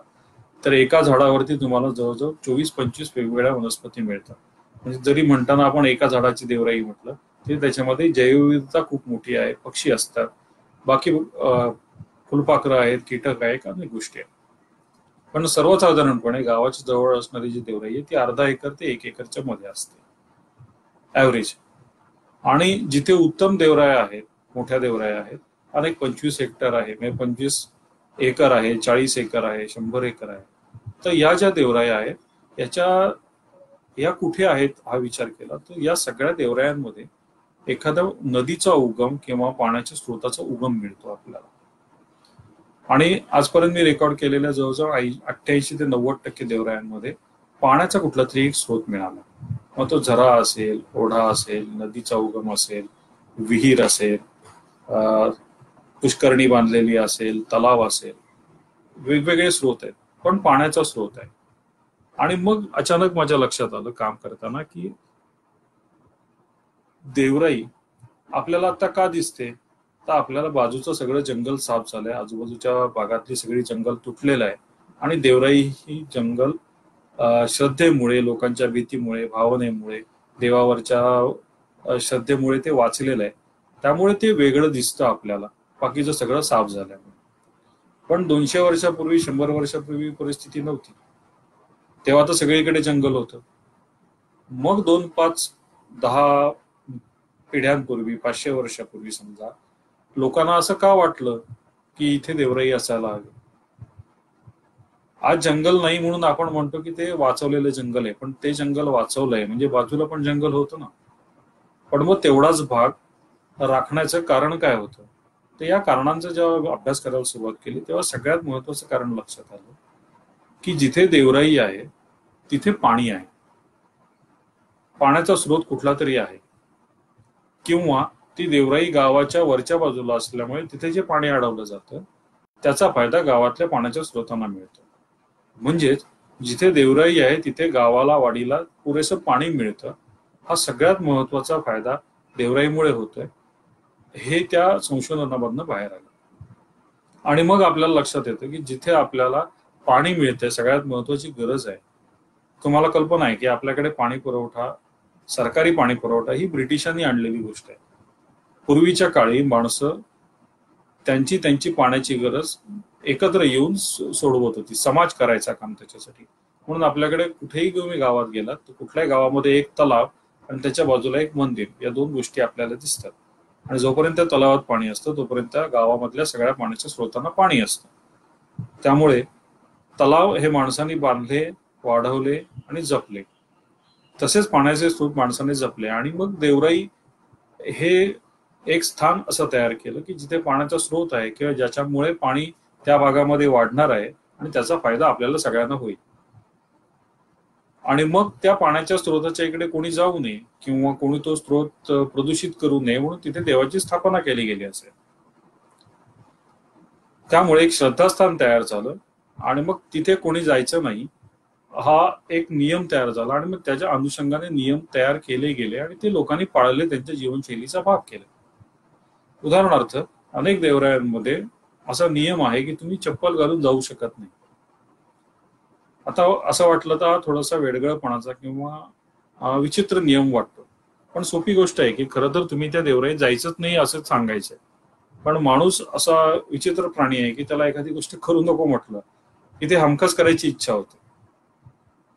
तर एका झाडावरती तुम्हाला जवळजवळ 24-25 वेगवेगळ्या वनस्पती मिळतात. म्हणजे जरी म्हणताना आपण एका झाडाची देवराई म्हटलं तरी त्याच्यामध्ये जैवविविधता खूप मोठी आहे. पक्षी असतात, बाकी फुलपाखरं आहेत, कीटक आहेत, अनेक गोष्टी आहेत. पण सर्वसाधारणपणे गावाच्या जवळ असणारी जी देवराई आहे ती अर्धा एकर ते 1 एकरच्या मध्ये असते ऍव्हरेज. आणि जिथे उत्तम देवराया आहेत, मोठ्या देवराया आहेत, अनेक 25 हेक्टर आहे, म्हणजे 25 एकर आहे, 40 एकर आहे, 100 एकर आहे. तर या ज्या देवराया आहेत या कुठे आहेत हा विचार केला तर या सगळ्या देवरायांमध्ये एखादा नदीचा उगम किंवा पाण्याच्या स्रोताचा उगम मिळतो आपल्याला. आणि आजपर्यंत मी रेकॉर्ड केलेल्या जवळजवळ 88 ते 90% देवरायांमध्ये पाण्याचा कुठला तरी एक स्रोत मिळाला. मग तो झरा असेल, ओढा असेल, नदीचा उगम असेल, विहीर असेल, पुष्करणी बांधलेली असेल, तलाव असेल, वेगवेगळे स्रोत आहेत, पण पाण्याचा स्रोत आहे. आणि मग अचानक माझ्या लक्षात आलं काम करताना की देवराई आपल्याला आता का दिसते, तर आपल्याला बाजूचं सगळं जंगल साफ झालंय, आजूबाजूच्या भागातली सगळी जंगल तुटलेलं आहे आणि देवराई ही जंगल श्रद्धेमुळे, लोकांच्या भीतीमुळे, भावनेमुळे, देवावरच्या श्रद्धेमुळे ते वाचलेलं आहे. त्यामुळे ते वेगळं दिसतं आपल्याला, बाकीचं सगळं साफ झाल्यामुळे. पण 200 वर्षापूर्वी, 100 वर्षापूर्वी परिस्थिती नव्हती. तेव्हा तर सगळीकडे जंगल होतं. मग 2, 5, 10 पिढ्यांपूर्वी, 500 वर्षापूर्वी समजा, लोकांना असं का वाटलं की इथे देवराई असायला हवी. आज जंगल नाही म्हणून आपण म्हणतो की ते वाचवलेलं जंगल आहे, पण ते जंगल वाचवलंय म्हणजे बाजूला पण जंगल होतं ना. पण मग तेवढाच भाग राखण्याचं कारण काय होतं, तर या कारणांचा जेव्हा अभ्यास करायला सुरुवात केली तेव्हा सगळ्यात महत्वाचं कारण लक्षात आलं की जिथे देवराई आहे तिथे पाणी आहे, पाण्याचा स्रोत कुठला तरी आहे, किंवा ती देवराई गावाच्या वरच्या बाजूला असल्यामुळे तिथे जे पाणी अडवलं जातं त्याचा फायदा गावातल्या पाण्याच्या स्रोतांना मिळतो. म्हणजेच जिथे देवराई आहे तिथे गावाला, वाडीला पुरेसं पाणी मिळतं. हा सगळ्यात महत्वाचा फायदा देवराईमुळे होतोय, हे त्या संशोधनामधनं बाहेर आलं. आणि मग आपल्याला लक्षात येतं की जिथे आपल्याला पाणी मिळतंय, सगळ्यात महत्वाची गरज आहे. तुम्हाला कल्पना आहे की आपल्याकडे पाणी पुरवठा, सरकारी पाणी पुरवठा ही ब्रिटिशांनी आणलेली गोष्ट आहे. पूर्वीच्या काळी माणसं त्यांची पाण्याची गरज एकत्र येऊन सोडवत होती, समाज करायचा काम त्याच्यासाठी. म्हणून आपल्याकडे कुठेही तुम्ही गावात गेलात तर कुठल्याही गावामध्ये एक तलाव आणि त्याच्या बाजूला एक मंदिर, या 2 गोष्टी आपल्याला दिसतात. आणि जोपर्यंत तलावात पाणी असतं तोपर्यंत गावामधल्या सगळ्या पाण्याच्या स्रोतांना पाणी असतं. त्यामुळे तलाव हे माणसांनी बांधले, वाढवले आणि जपले. तसेच पाण्याचे स्रोत माणसाने जपले आणि मग देवराई हे एक स्थान असं तयार केलं की जिथे पाण्याचा स्रोत आहे किंवा ज्याच्यामुळे पाणी त्या भागामध्ये वाढणार आहे आणि त्याचा फायदा आपल्याला सगळ्यांना होईल. आणि मग त्या पाण्याच्या स्रोताच्या इकडे कोणी जाऊ नये किंवा कोणी तो स्रोत प्रदूषित करू नये म्हणून तिथे देवाची स्थापना केली गेली असेल. त्यामुळे एक श्रद्धास्थान तयार झालं आणि मग तिथे कोणी जायचं नाही हा एक नियम तयार झाला. आणि मग त्याच्या अनुषंगाने नियम तयार केले गेले आणि ते लोकांनी पाळले, त्यांच्या जीवनशैलीचा भाग केला. उदाहरणार्थ अनेक देवरायांमध्ये असा नियम आहे की तुम्ही चप्पल घालून जाऊ शकत नाही. आता असं वाटलं तर हा थोडासा वेडगळपणाचा किंवा विचित्र नियम वाटतो, पण सोपी गोष्ट आहे की खरं तर तुम्ही त्या देवराईत जायचंच नाही असंच सांगायचंय. पण माणूस असा विचित्र प्राणी आहे की त्याला एखादी गोष्ट करू नको म्हटलं की ते हमखास करायची इच्छा होते.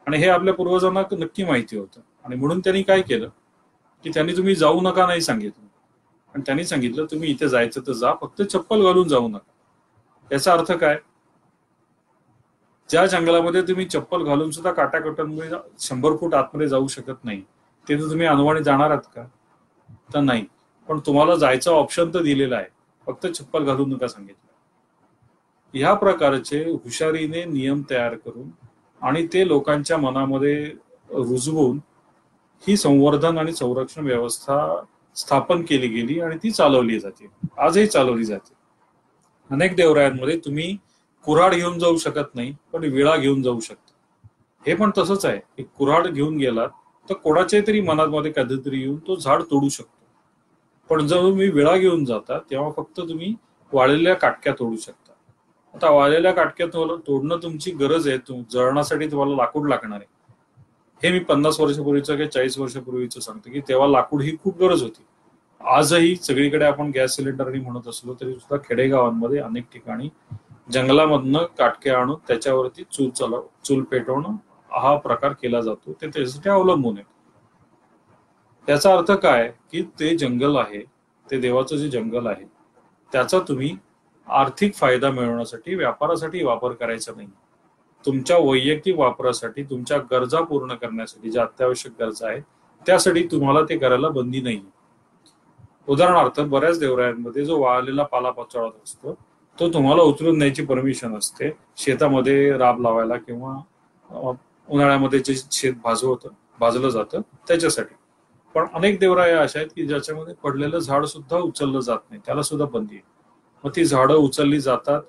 आणि हे आपल्या पूर्वजांना नक्की माहिती होतं आणि म्हणून त्यांनी काय केलं की त्यांनी तुम्ही जाऊ नका नाही सांगितलं, आणि त्यांनी सांगितलं तुम्ही इथे जायचं तर जा, फक्त चप्पल घालून जाऊ नका. याचा अर्थ काय, ज्या जंगलामध्ये तुम्ही चप्पल घालून सुद्धा काटाकोटांमुळे 100 फूट आतमध्ये जाऊ शकत नाही तिथे तुम्ही अनवाणी जाणार आहात का, तर नाही. पण तुम्हाला जायचा ऑप्शन तर दिलेला आहे, फक्त चप्पल घालून नका सांगितलं. ह्या प्रकारचे हुशारीने नियम तयार करून आणि ते लोकांच्या मनामध्ये रुजवून ही संवर्धन आणि संरक्षण व्यवस्था स्थापन केली गेली आणि ती चालवली जाते, आजही चालवली जाते. अनेक देवरायांमध्ये तुम्ही कुऱ्हाड घेऊन जाऊ शकत नाही पण विळा घेऊन जाऊ शकता. हे पण तसंच आहे की कुऱ्हाड घेऊन गेलात तर कोणाच्या तरी मनामध्ये कधीतरी येऊन तो झाड तोडू शकतो, पण जेव्हा तुम्ही विळा घेऊन जाता तेव्हा फक्त तुम्ही वाळलेल्या काटक्या तोडू शकता. आता वाळलेल्या काटक्या तोडणं तुमची गरज आहे, जळणासाठी तुम्हाला लाकूड लागणार आहे. हे मी 50 वर्षापूर्वीचं किंवा 40 वर्षापूर्वीचं सांगतो की तेव्हा लाकूड ही खूप गरज होती. आजही सगळीकडे आपण गॅस सिलेंडरनी म्हणत असलो तरी सुद्धा खेडेगावांमध्ये अनेक ठिकाणी जंगलामधनं काटके आणून त्याच्यावरती चूल पेटवणं हा प्रकार केला जातो. ते त्याच्यासाठी अवलंबून आहे. त्याचा अर्थ काय की ते जंगल आहे, ते देवाचं जे जंगल आहे त्याचा तुम्ही आर्थिक फायदा मिळवण्यासाठी, व्यापारासाठी वापर करायचा नाही. तुमच्या वैयक्तिक वापरासाठी, तुमच्या गरजा पूर्ण करण्यासाठी, ज्या अत्यावश्यक गरजा आहेत त्यासाठी तुम्हाला ते करायला बंदी नाही. उदाहरणार्थ बऱ्याच देवरायांमध्ये जो वाळलेला पालापाचोळा असतो तो तुम्हाला उचलून न्यायची परमिशन असते, शेतामध्ये राब लावायला किंवा उन्हाळ्यामध्ये जे शेत भाजलं जातं त्याच्यासाठी. पण अनेक देवराया अशा आहेत की ज्याच्यामध्ये पडलेलं झाड सुद्धा उचललं जात नाही, त्याला सुद्धा बंदी आहे. मग ती झाडं उचलली जातात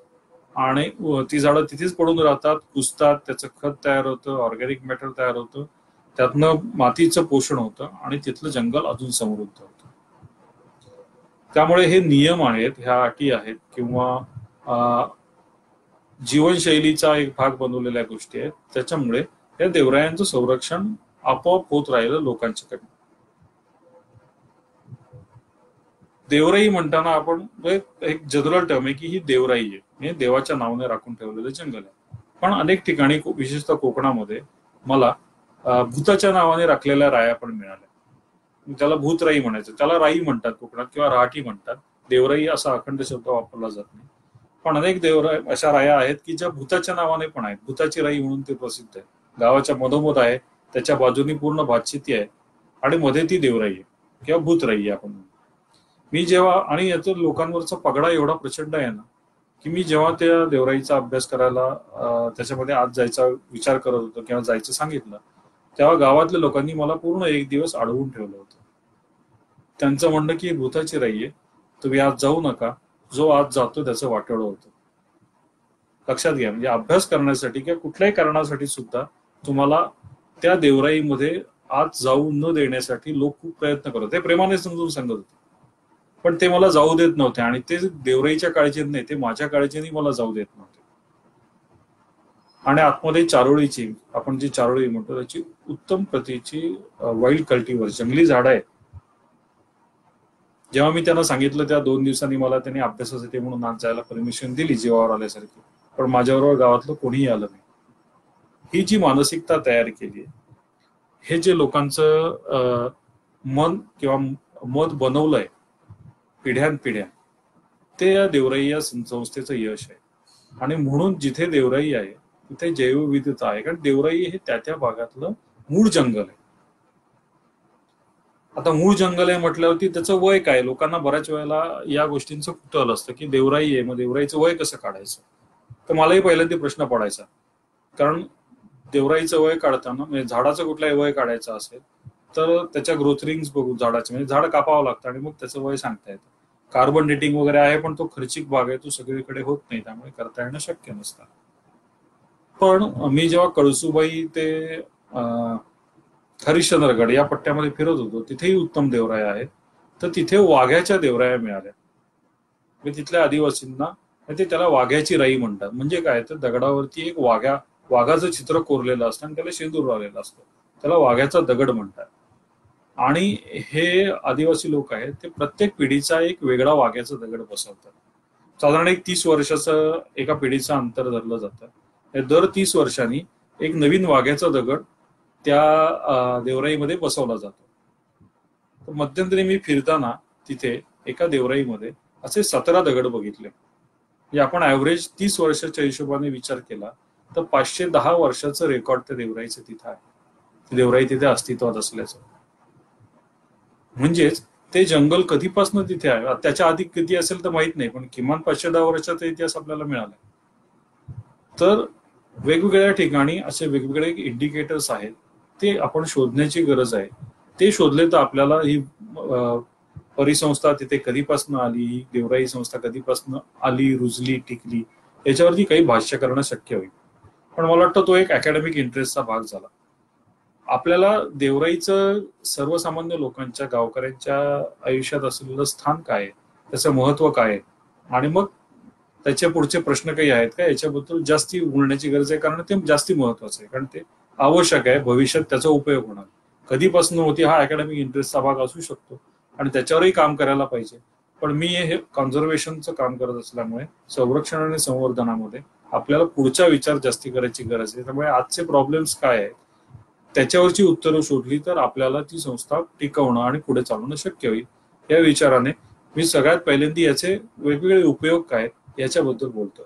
आणि ती झाडं तिथेच पडून राहतात, कुजतात, त्याचं खत तयार होतं, ऑर्गॅनिक मॅटर तयार होतं, त्यातनं मातीचं पोषण होतं आणि तिथलं जंगल अजून समृद्ध होतं. त्यामुळे हे नियम आहेत, ह्या अटी आहेत किंवा जीवनशैलीचा एक भाग बनवलेल्या गोष्टी आहेत, त्याच्यामुळे या देवरायांचं संरक्षण आपोआप होत राहिलं लोकांच्याकडे. देवराई म्हणताना आपण एक जनरल टर्म आहे की ही देवराई आहे, हे देवाच्या नावाने राखून ठेवलेलं जंगल आहे. पण अनेक ठिकाणी विशेषतः कोकणामध्ये मला भूताच्या नावाने राखलेल्या राया पण मिळाल्या. त्याला भूतराई म्हणायचं, त्याला राई म्हणतात कोकणात किंवा राहाटी म्हणतात. देवराई असा अखंड शब्द वापरला जात नाही. पण अनेक देवराई अशा राया आहेत की ज्या भूताच्या नावाने पण आहेत. भूताची राई म्हणून ते प्रसिद्ध आहे. गावाच्या मधोमध आहे, त्याच्या बाजूनी पूर्ण भातशेती आहे आणि मध्ये ती देवराई आहे किंवा भूतराई आहे आपण. मी जेव्हा, आणि याचा लोकांवरचा पगडा एवढा प्रचंड आहे ना की मी जेव्हा त्या देवराईचा अभ्यास करायला त्याच्यामध्ये आज जायचा विचार करत होतो किंवा जायचं सांगितलं, तेव्हा गावातल्या लोकांनी मला पूर्ण एक दिवस अडवून ठेवलं होतं. त्यांचं म्हणणं की भूताची राई आहे, तुम्ही आज जाऊ नका, जो आज जातो त्याचं वाटोळं होतं. लक्षात घ्या, म्हणजे अभ्यास करण्यासाठी किंवा कुठल्याही कारणासाठी सुद्धा तुम्हाला त्या देवराईमध्ये आज जाऊ न देण्यासाठी लोक खूप प्रयत्न करत. ते प्रेमाने समजून सांगत होते, पण ते मला जाऊ देत नव्हते. आणि ते देवराईच्या काळजीत नाही, ते माझ्या काळजीने मला जाऊ देत नव्हते. आणि आतमध्ये चारोळीची, आपण जी चारोळी म्हणतो, त्याची उत्तम प्रतीची वाईल्ड कल्टिव्हर जंगली झाड आहे. जेव्हा मी त्यांना सांगितलं त्या 2 दिवसांनी मला त्यांनी अभ्यासासाठी म्हणून आज जायला परमिशन दिली जीवावर आल्यासारखी, पण माझ्याबरोबर गावातलं कोणीही आलं नाही. ही जी मानसिकता तयार केली आहे, हे जे लोकांचं मन किंवा मत बनवलंय पिढ्यानपिढ्या, ते या देवराई या संस्थेचं यश आहे. आणि म्हणून जिथे देवराई आहे तिथे जैवविविधता आहे, कारण देवराई हे त्या भागातलं मूळ जंगल आहे. आता मूळ जंगल आहे म्हटल्यावरती त्याचं वय काय, लोकांना बऱ्याच वेळेला या गोष्टींचं कुतूहल असतं की देवराई आहे, मग देवराईचं वय कसं काढायचं. तर मलाही पहिल्यांदा प्रश्न पडायचा, कारण देवराईचं वय काढताना, म्हणजे झाडाचं कुठलाही वय काढायचं असेल तर त्याच्या ग्रोथ रिंग्स बघू झाडाचे, म्हणजे झाड कापावं लागतं आणि मग त्याचं वय सांगता येतं. कार्बन डेटिंग वगैरे आहे, पण तो खर्चिक भाग आहे, तो सगळीकडे होत नाही, त्यामुळे करता येणं शक्य नसतं. पण मी जेव्हा कळसुबाई ते हरिश्चंद्रगड या पट्ट्यामध्ये फिरत होतो, तिथेही उत्तम देवराया आहेत. तर तिथे वाघ्याच्या देवराया मिळाल्या. तिथल्या आदिवासींना ते त्याला वाघ्याची राई म्हणतात. म्हणजे काय, तर दगडावरती एक वाघाचं चित्र कोरलेलं असतं आणि त्याला शेंदूर लावलेलं असतं, त्याला वाघ्याचा दगड म्हणतात. आणि हे आदिवासी लोक आहेत, ते प्रत्येक पिढीचा एक वेगळा वाघ्याचा दगड बसवतात. साधारण एक 30 वर्षाचं एका पिढीचं अंतर धरलं जातं. दर 30 वर्षांनी एक नवीन वाघ्याचा दगड त्या देवराईमध्ये बसवला जातो. तर मध्यंतरी मी फिरताना तिथे एका देवराईमध्ये असे 17 दगड बघितले. म्हणजे आपण ऍव्हरेज 30 वर्षाच्या हिशोबाने विचार केला तर 510 वर्षाचं रेकॉर्ड त्या देवराईचं तिथं आहे. देवराई तिथे अस्तित्वात असल्याचं. म्हणजेच ते जंगल कधीपासून तिथे आहे, त्याच्या आधी किती असेल तर माहित नाही, पण किमान 510 वर्षाचा इतिहास आपल्याला मिळाला. तर वेगवेगळ्या ठिकाणी असे वेगवेगळे इंडिकेटर्स आहेत, ते आपण शोधण्याची गरज आहे. ते शोधले तर आपल्याला ही परिसंस्था तिथे कधीपासून आली, ही देवराई संस्था कधीपासून आली, रुजली, टिकली, याच्यावरती काही भाष्य करणं शक्य होईल. पण मला वाटतं तो एक अकॅडमिक इंटरेस्टचा भाग झाला. आपल्याला देवराईचं सर्वसामान्य लोकांच्या, गावकऱ्यांच्या आयुष्यात असलेलं स्थान काय आहे, त्याचं महत्व काय आहे, आणि मग त्याच्या पुढचे प्रश्न काही आहेत का याच्याबद्दल जास्ती बोलण्याची गरज आहे, कारण ते जास्ती महत्वाचं आहे, कारण ते आवश्यक आहे. भविष्यात त्याचा उपयोग होणार. कधीपासून होती हा अकॅडमिक इंटरेस्टचा भाग असू शकतो आणि त्याच्यावरही काम करायला पाहिजे. पण मी हे कॉन्झर्वेशनचं काम करत असल्यामुळे संरक्षण आणि संवर्धनामध्ये आपल्याला पुढचा विचार जास्ती करायची गरज आहे. त्यामुळे आजचे प्रॉब्लेम्स काय आहेत त्याच्यावरची उत्तरं शोधली तर आपल्याला ती संस्था टिकवणं आणि पुढे चालवणं शक्य होईल. या विचाराने मी सगळ्यात पहिल्यांदा याचे वेगवेगळे उपयोग काय याच्याबद्दल बोलतो.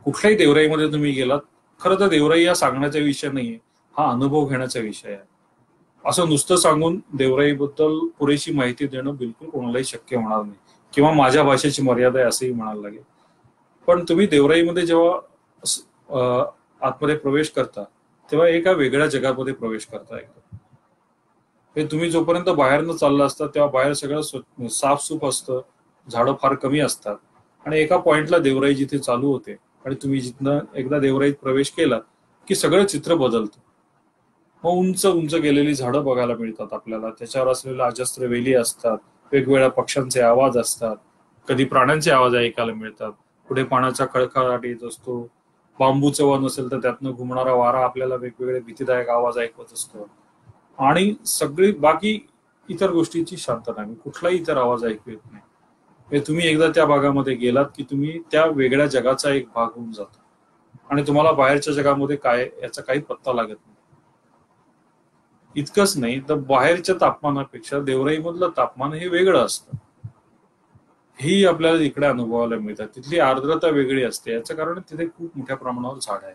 कुठल्याही देवराईमध्ये तुम्ही गेलात, खरं तर देवराई हा सांगण्याचा विषय नाहीये, हा अनुभव घेण्याचा विषय आहे. असं नुसतं सांगून देवराईबद्दल पुरेशी माहिती देणं बिलकुल कोणालाही शक्य होणार नाही, किंवा माझ्या भाषेची मर्यादा आहे असंही म्हणायला लागेल. पण तुम्ही देवराईमध्ये जेव्हा आतमध्ये प्रवेश करता तेव्हा एका वेगळ्या जगामध्ये प्रवेश करता. एकदम हे तुम्ही जोपर्यंत बाहेरनं चाललं असता तेव्हा बाहेर सगळं साफसूफ असतं, झाडं फार कमी असतात, आणि एका पॉइंटला देवराई जिथे चालू होते आणि तुम्ही जिथनं एकदा देवराईत प्रवेश केला की सगळं चित्र बदलतं. मग उंच उंच गेलेली झाडं बघायला मिळतात आपल्याला, त्याच्यावर असलेल्या अजस्त्र वेली असतात, वेगवेगळ्या पक्ष्यांचे आवाज असतात, कधी प्राण्यांचे आवाज ऐकायला मिळतात, पुढे पाण्याचा खळखळाट येत असतो, बांबूचं वन असेल तर त्यातनं घुमणारा वारा आपल्याला वेगवेगळे भीतीदायक आवाज ऐकवत असतो, आणि सगळी बाकी इतर गोष्टीची शांतता नाही, कुठलाही इतर आवाज ऐकू येत नाही. म्हणजे तुम्ही एकदा त्या भागामध्ये गेलात की तुम्ही त्या वेगळ्या जगाचा एक भाग होऊन जातो आणि तुम्हाला बाहेरच्या जगामध्ये काय याचा काही पत्ता लागत नाही. इतकंच नाही तर बाहेरच्या तापमानापेक्षा देवराईमधलं तापमान हे वेगळं असतं, ही आपल्याला इकडे अनुभवायला मिळतात. तिथली आर्द्रता वेगळी असते. याचं कारण तिथे खूप मोठ्या प्रमाणावर झाड आहे,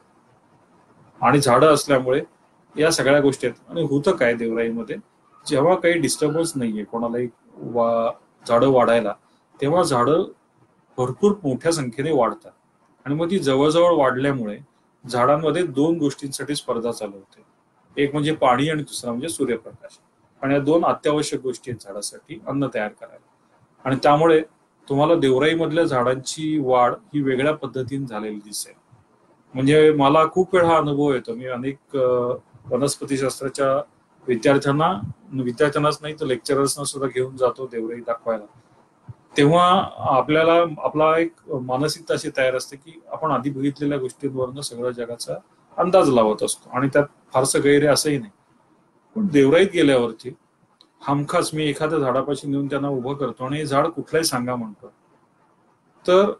आणि झाडं असल्यामुळे या सगळ्या गोष्टी आहेत. आणि होतं काय देवराईमध्ये, जेव्हा काही डिस्टर्बन्स नाहीये कोणालाही झाडं वाढायला, तेव्हा झाडं भरपूर मोठ्या संख्येने वाढतात, आणि मग ती जवळजवळ वाढल्यामुळे झाडांमध्ये दोन गोष्टींसाठी स्पर्धा चालू होते. एक म्हणजे पाणी आणि दुसरा म्हणजे सूर्यप्रकाश. आणि या दोन अत्यावश्यक गोष्टी आहेत झाडासाठी अन्न तयार करायला. आणि त्यामुळे तुम्हाला देवराईमधल्या झाडांची वाढ ही वेगळ्या पद्धतीने झालेली दिसेल. म्हणजे मला खूप वेळ हा अनुभव येतो. मी अनेक वनस्पतीशास्त्राच्या विद्यार्थ्यांनाच नाही तर लेक्चरर्सना सुद्धा घेऊन जातो देवराई दाखवायला. तेव्हा आपल्याला आपला एक मानसिकता अशी तयार असते की आपण आधी बघितलेल्या गोष्टींवरनं सगळ्या जगाचा अंदाज लावत असतो, आणि त्यात फारसं गैर असंही नाही. पण देवराईत गेल्यावरती हमखास मी एखाद्या झाडापाशी नेऊन त्यांना उभं करतो आणि हे झाड कुठलंही सांगा म्हणतो, तर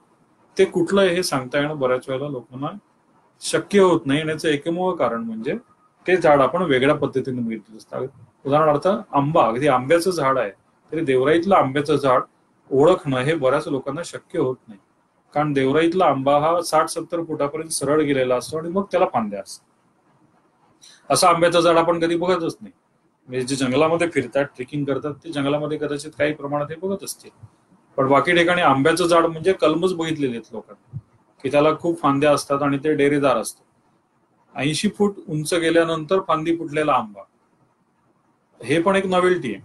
ते कुठलं हे सांगता येणं बऱ्याच वेळेला लोकांना शक्य होत नाही. आणि याचं एकमेव कारण म्हणजे ते झाड आपण वेगळ्या पद्धतीने बघितलं असतं. उदाहरणार्थ आंबा, अगदी आंब्याचं झाड आहे तरी देवराईतलं आंब्याचं झाड ओळखणं हे बऱ्याच लोकांना शक्य होत नाही, कारण देवराईतला आंबा हा 60-70 फुटापर्यंत सरळ गेलेला असतो आणि मग त्याला फांद्या असतात. असं आंब्याचं झाड आपण कधी बघतच नाही. म्हणजे जे जंगलामध्ये फिरतात, ट्रेकिंग करतात, ते जंगलामध्ये कदाचित काही प्रमाणात हे बघत असतील, पण बाकी ठिकाणी आंब्याचं झाड म्हणजे कलमच बघितलेले आहेत लोकांनी, की त्याला खूप फांद्या असतात आणि ते डेरेदार असतात. 80 फूट उंच गेल्यानंतर फांदी फुटलेला आंबा, हे पण एक नॉवेल्टी आहे.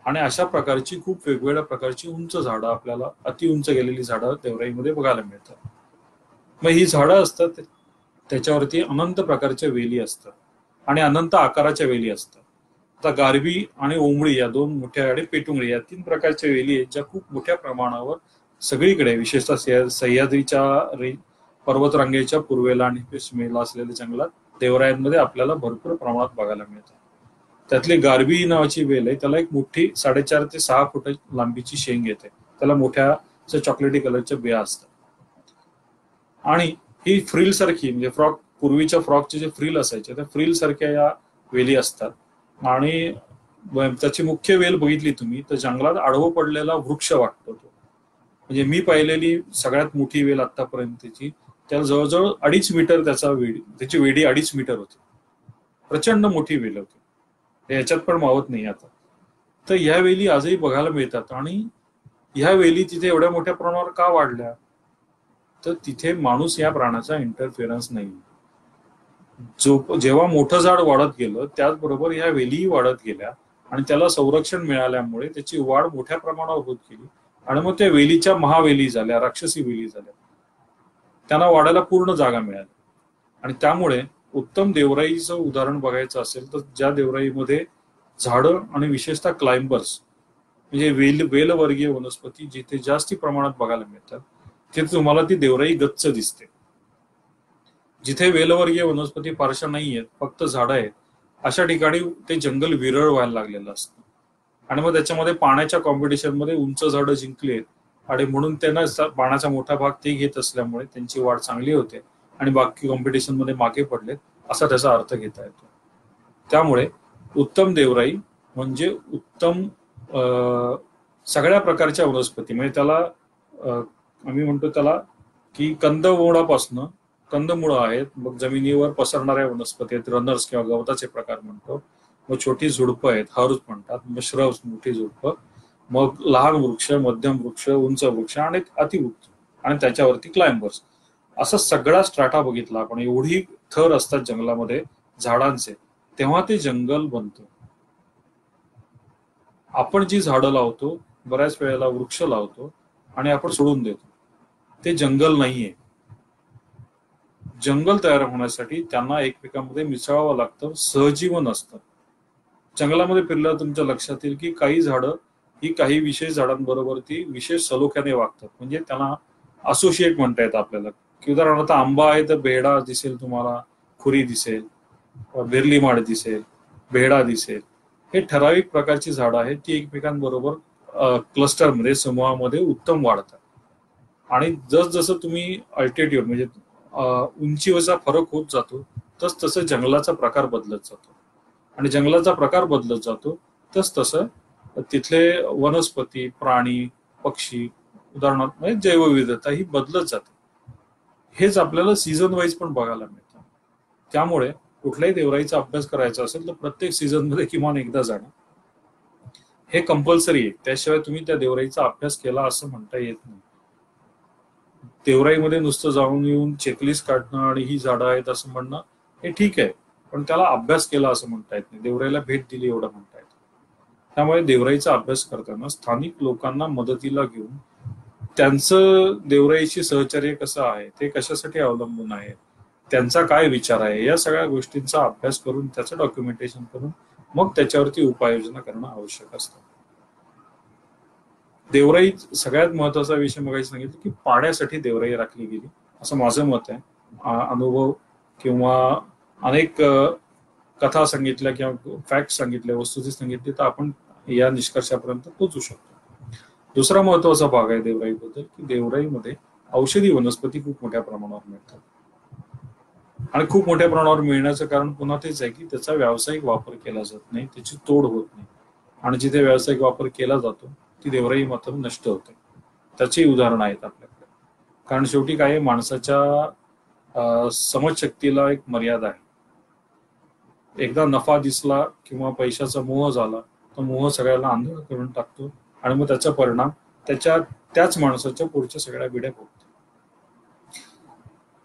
आणि अशा प्रकारची खूप वेगवेगळ्या प्रकारची उंच झाडं आपल्याला, अति उंच गेलेली झाडं देवराईमध्ये बघायला मिळतात. मग ही झाडं असतात, त्याच्यावरती अनंत प्रकारच्या वेली असतात आणि अनंत आकाराच्या वेली असतात. आता गारबी आणि ओंबळी या दोन मोठ्या, आणि पेटुंगळी या 3 प्रकारच्या वेली आहेत ज्या खूप मोठ्या प्रमाणावर सगळीकडे, विशेषतः सह्याद्रीच्या पर्वतरांगेच्या पूर्वेला आणि पश्चिमेला असलेल्या जंगलात देवरायांमध्ये आपल्याला भरपूर प्रमाणात बघायला मिळतात. त्यातली गारबी नावाची वेल आहे, त्याला एक मोठी 4.5 ते 6 फूट लांबीची शेंग येते, त्याला मोठ्या चॉकलेटी कलरच्या बिया असतात. आणि ही फ्रिल सारखी, म्हणजे फ्रॉक, पूर्वीच्या फ्रॉकचे जे फ्रिल असायचे त्या फ्रिल सारख्या या वेली असतात. आणि त्याची मुख्य वेल बघितली तुम्ही तर जंगलात आडवं पडलेला वृक्ष वाटतो तो. म्हणजे मी पाहिलेली सगळ्यात मोठी वेल आतापर्यंतची, त्याला जवळजवळ 2.5 मीटर त्याची वेडी 2.5 मीटर होती. प्रचंड मोठी वेल होती, याच्यात पण मावत नाही आता. तर ह्या वेली आजही बघायला मिळतात. आणि ह्या वेली तिथे एवढ्या मोठ्या प्रमाणावर का वाढल्या, तर तिथे माणूस या प्राण्याचा इंटरफिअरन्स नाही. जेव्हा मोठं झाड वाढत गेलं त्याचबरोबर ह्या वेलीही वाढत गेल्या, आणि त्याला संरक्षण मिळाल्यामुळे त्याची वाढ मोठ्या प्रमाणावर होत गेली, आणि मग त्या वेलीच्या महावेली झाल्या, राक्षसी वेली झाल्या, त्यांना वाढायला पूर्ण जागा मिळाली. आणि त्यामुळे उत्तम देवराईचं उदाहरण बघायचं असेल तर ज्या देवराईमध्ये झाडं आणि विशेषतः क्लाइंबर्स म्हणजे वेलवर्गीय वनस्पती जिथे जास्ती प्रमाणात बघायला मिळतात, तिथे तुम्हाला ती देवराई गच्च दिसते. जिथे वेलवर्गीय वनस्पती फारशा नाहीयेत, फक्त झाडं आहेत, अशा ठिकाणी ते जंगल विरळ व्हायला लागलेलं असतं. आणि मग त्याच्यामध्ये पाण्याच्या कॉम्पिटिशन मध्ये उंच झाडं जिंकलीत आणि म्हणून त्यांना पाण्याचा मोठा भाग ते घेत असल्यामुळे त्यांची वाढ चांगली होते आणि बाकी कॉम्पिटिशन मध्ये मागे पडलेत, असा त्याचा अर्थ घेता येतो. त्यामुळे उत्तम देवराई म्हणजे उत्तम सगळ्या प्रकारच्या वनस्पती, म्हणजे त्याला आम्ही म्हणतो त्याला की कंदमुळापासनं, कंदमुळं आहेत, मग जमिनीवर पसरणाऱ्या वनस्पती आहेत, रनर्स किंवा गवताचे प्रकार म्हणतो, मग छोटी झुडपं आहेत, हर्स म्हणतात, मग श्रव्स मोठी झुडपं, मग लहान वृक्ष, मध्यम वृक्ष, उंच वृक्ष आणि अतिवृक्ष, आणि त्याच्यावरती क्लाइंबर्स, असा सगळा स्ट्राटा बघितला आपण. एवढी थर असतात जंगलामध्ये झाडांचे, तेव्हा ते जंगल बनतं. आपण जी झाडं लावतो, बऱ्याच वेळेला वृक्ष लावतो आणि आपण सोडून देतो, ते जंगल नाहीये. जंगल तयार होण्यासाठी त्यांना एकमेकांमध्ये मिसळावं लागतं, सहजीवन असतं. जंगलामध्ये फिरल्यावर तुमच्या लक्षात येईल की काही झाडं ही काही विशेष झाडांबरोबर ती विशेष सलोख्याने वागतात, म्हणजे त्यांना असोसिएट म्हणता येतं आपल्याला. की उदाहरणार्थ आंबा आहे तर बेहडा दिसेल तुम्हाला, खुरी दिसेल, बेर्ली माड दिसेल, बेहडा दिसेल. हे ठराविक प्रकारची झाडं आहेत, ती एकमेकांबरोबर क्लस्टरमध्ये, समूहामध्ये उत्तम वाढतात. आणि जसजसं तुम्ही अल्टिट्यूड म्हणजे उंचीवरचा फरक होत जातो, तसं जंगलाचा प्रकार बदलत जातो. आणि जंगलाचा प्रकार बदलत जातो तसं तिथले वनस्पती, प्राणी, पक्षी, उदाहरणार्थ म्हणजे जैवविविधता ही बदलत जाते. हेच आपल्याला सीझन वाईज पण बघायला मिळतं. त्यामुळे कुठल्याही देवराईचा अभ्यास करायचा असेल तर प्रत्येक सीझन मध्ये किमान एकदा जाणं हे कंपल्सरी आहे. त्याशिवाय तुम्ही त्या देवराईचा अभ्यास केला असं म्हणता येत नाही. देवराईमध्ये नुसतं जाऊन येऊन चेकलिस्ट काढणं आणि ही झाडं आहेत असं म्हणणं हे ठीक आहे, पण त्याला अभ्यास केला असं म्हणता येत नाही, देवराईला भेट दिली एवढं म्हणता येत. त्यामुळे देवराईचा अभ्यास करताना स्थानिक लोकांना मदतीला घेऊन त्यांचं देवराईशी सहचर्य कसं आहे, ते कशासाठी अवलंबून आहे, त्यांचा काय विचार आहे, या सगळ्या गोष्टींचा अभ्यास करून त्याचं डॉक्युमेंटेशन करून मग त्याच्यावरती उपाययोजना करणं आवश्यक असतं. देवराई सगळ्यात महत्वाचा विषय मग सांगितलं की पाण्यासाठी देवराई राखली गेली, असं माझं मत आहे. अनुभव किंवा अनेक कथा सांगितल्या किंवा फॅक्ट सांगितल्या, वस्तुस्थिती सांगितली, तर आपण या निष्कर्षापर्यंत पोहोचू शकतो. दुसरा महत्वाचा भाग आहे देवराईबद्दल की देवराईमध्ये औषधी वनस्पती खूप मोठ्या प्रमाणावर मिळतात. आणि खूप मोठ्या प्रमाणावर मिळण्याचं कारण पुन्हा तेच आहे की त्याचा व्यावसायिक वापर केला जात नाही, त्याची तोड होत नाही. आणि जिथे व्यावसायिक वापर केला जातो ती देवराई मात्र नष्ट होते. त्याची उदाहरणं आहेत आपल्याकडे. कारण शेवटी काय, माणसाच्या समजशक्तीला एक मर्यादा आहे. एकदा नफा दिसला किंवा पैशाचा मोह झाला तर मोह सगळ्याला आंधळ करून टाकतो आणि मग त्याचा परिणाम त्याच माणसाच्या पुढच्या सगळ्या पिढ्या भोगतो.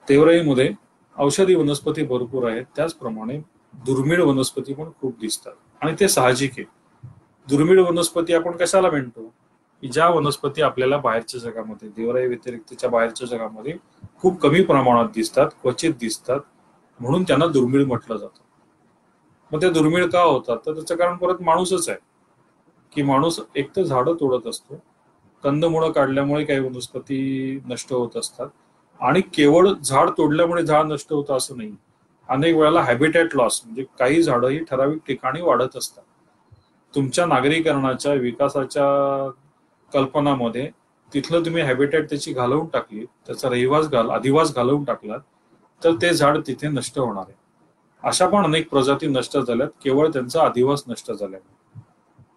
देवराईमध्ये औषधी वनस्पती भरपूर आहेत, त्याचप्रमाणे दुर्मिळ वनस्पती पण खूप दिसतात आणि ते साहजिक आहे. दुर्मिळ वनस्पती आपण कशाला म्हणतो की ज्या वनस्पती आपल्याला बाहेरच्या जगामध्ये, देवराई व्यतिरिक्तच्या बाहेरच्या जगामध्ये खूप कमी प्रमाणात दिसतात, क्वचित दिसतात, म्हणून त्यांना दुर्मिळ म्हटलं जातं. मग ते दुर्मिळ का होतात, तर त्याचं कारण परत माणूसच आहे की माणूस एक तर झाडं तोडत असतो, कंदमुळं काढल्यामुळे काही वनस्पती नष्ट होत असतात, आणि केवळ झाड तोडल्यामुळे झाड नष्ट होतं असं नाही. अनेक वेळेला हॅबिटॅट लॉस, म्हणजे काही झाडं ही ठराविक ठिकाणी वाढत असतात. तुमच्या नागरीकरणाच्या विकासाच्या कल्पनामध्ये तिथलं तुम्ही हॅबिटॅट त्याची घालवून टाकली, त्याचा अधिवास घालवून टाकलात, तर ते झाड तिथे नष्ट होणार आहे. अशा पण अनेक प्रजाती नष्ट झाल्यात केवळ त्यांचा अधिवास नष्ट झाल्यामुळे.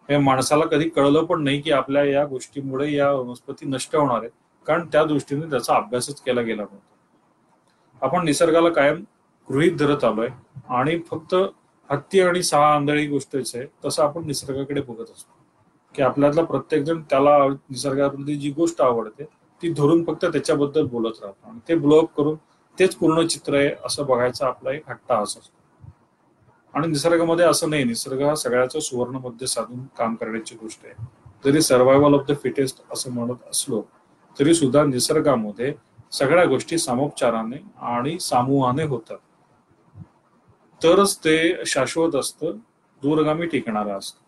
हे माणसाला कधी कळलं पण नाही की आपल्या या गोष्टीमुळे या वनस्पती नष्ट होणार आहेत, कारण त्या दृष्टीने त्याचा अभ्यासच केला गेला नव्हता. आपण निसर्गाला कायम गृहीत धरत आलोय आणि फक्त हत्ती आणि 6 आंधळी गोष्टच आहे तसं आपण निसर्गाकडे बघत असतो की आपल्यातला प्रत्येक जण त्याला निसर्गाप्रती जी गोष्ट आवडते ती धरून फक्त त्याच्याबद्दल बोलत राहतो आणि ते ब्लोअप करून तेच पूर्ण चित्र आहे असं बघायचा आपला एक हट्टाहास असतो. आणि निसर्गामध्ये असं नाही, निसर्ग हा सगळ्याचं सुवर्ण मध्य साधून काम करण्याची गोष्ट आहे. जरी सर्व्हायव्हल ऑफ द फिटेस्ट असं म्हणत असलो तरी सुद्धा निसर्गामध्ये सगळ्या गोष्टी सामोपचाराने आणि समूहाने होतात, तरच ते शाश्वत असतं, दूरगामी टिकणारं असतं.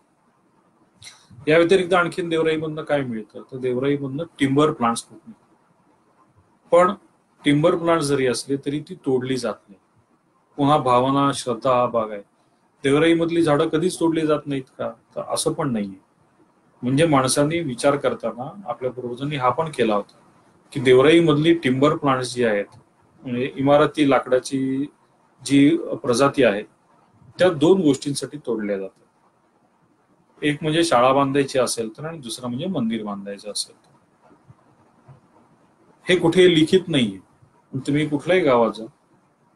या व्यतिरिक्त आणखीन देवराईमधनं काय मिळतं, तर देवराईमधनं टिंबर प्लांट्स खूप मिळतात. पण टिंबर प्लांट जरी असले तरी ती तोडली जात नाही. पुन्हा भावना, श्रद्धा हा भाग आहे. देवराईमधली झाडं कधीच तोडली जात नाहीत का? तर असं पण नाहीये. म्हणजे माणसांनी विचार करताना आपल्या पूर्वजांनी हा पण केला होता की देवराईमधली टिंबर प्लांट्स जी आहेत, म्हणजे इमारती लाकडाची जी प्रजाती आहे, त्या दोन गोष्टींसाठी तोडल्या जातात. एक म्हणजे शाळा बांधायची असेल तर, आणि दुसरं म्हणजे मंदिर बांधायचं असेल तर. हे कुठे लिखित नाहीये. तुम्ही कुठल्याही गावात जा,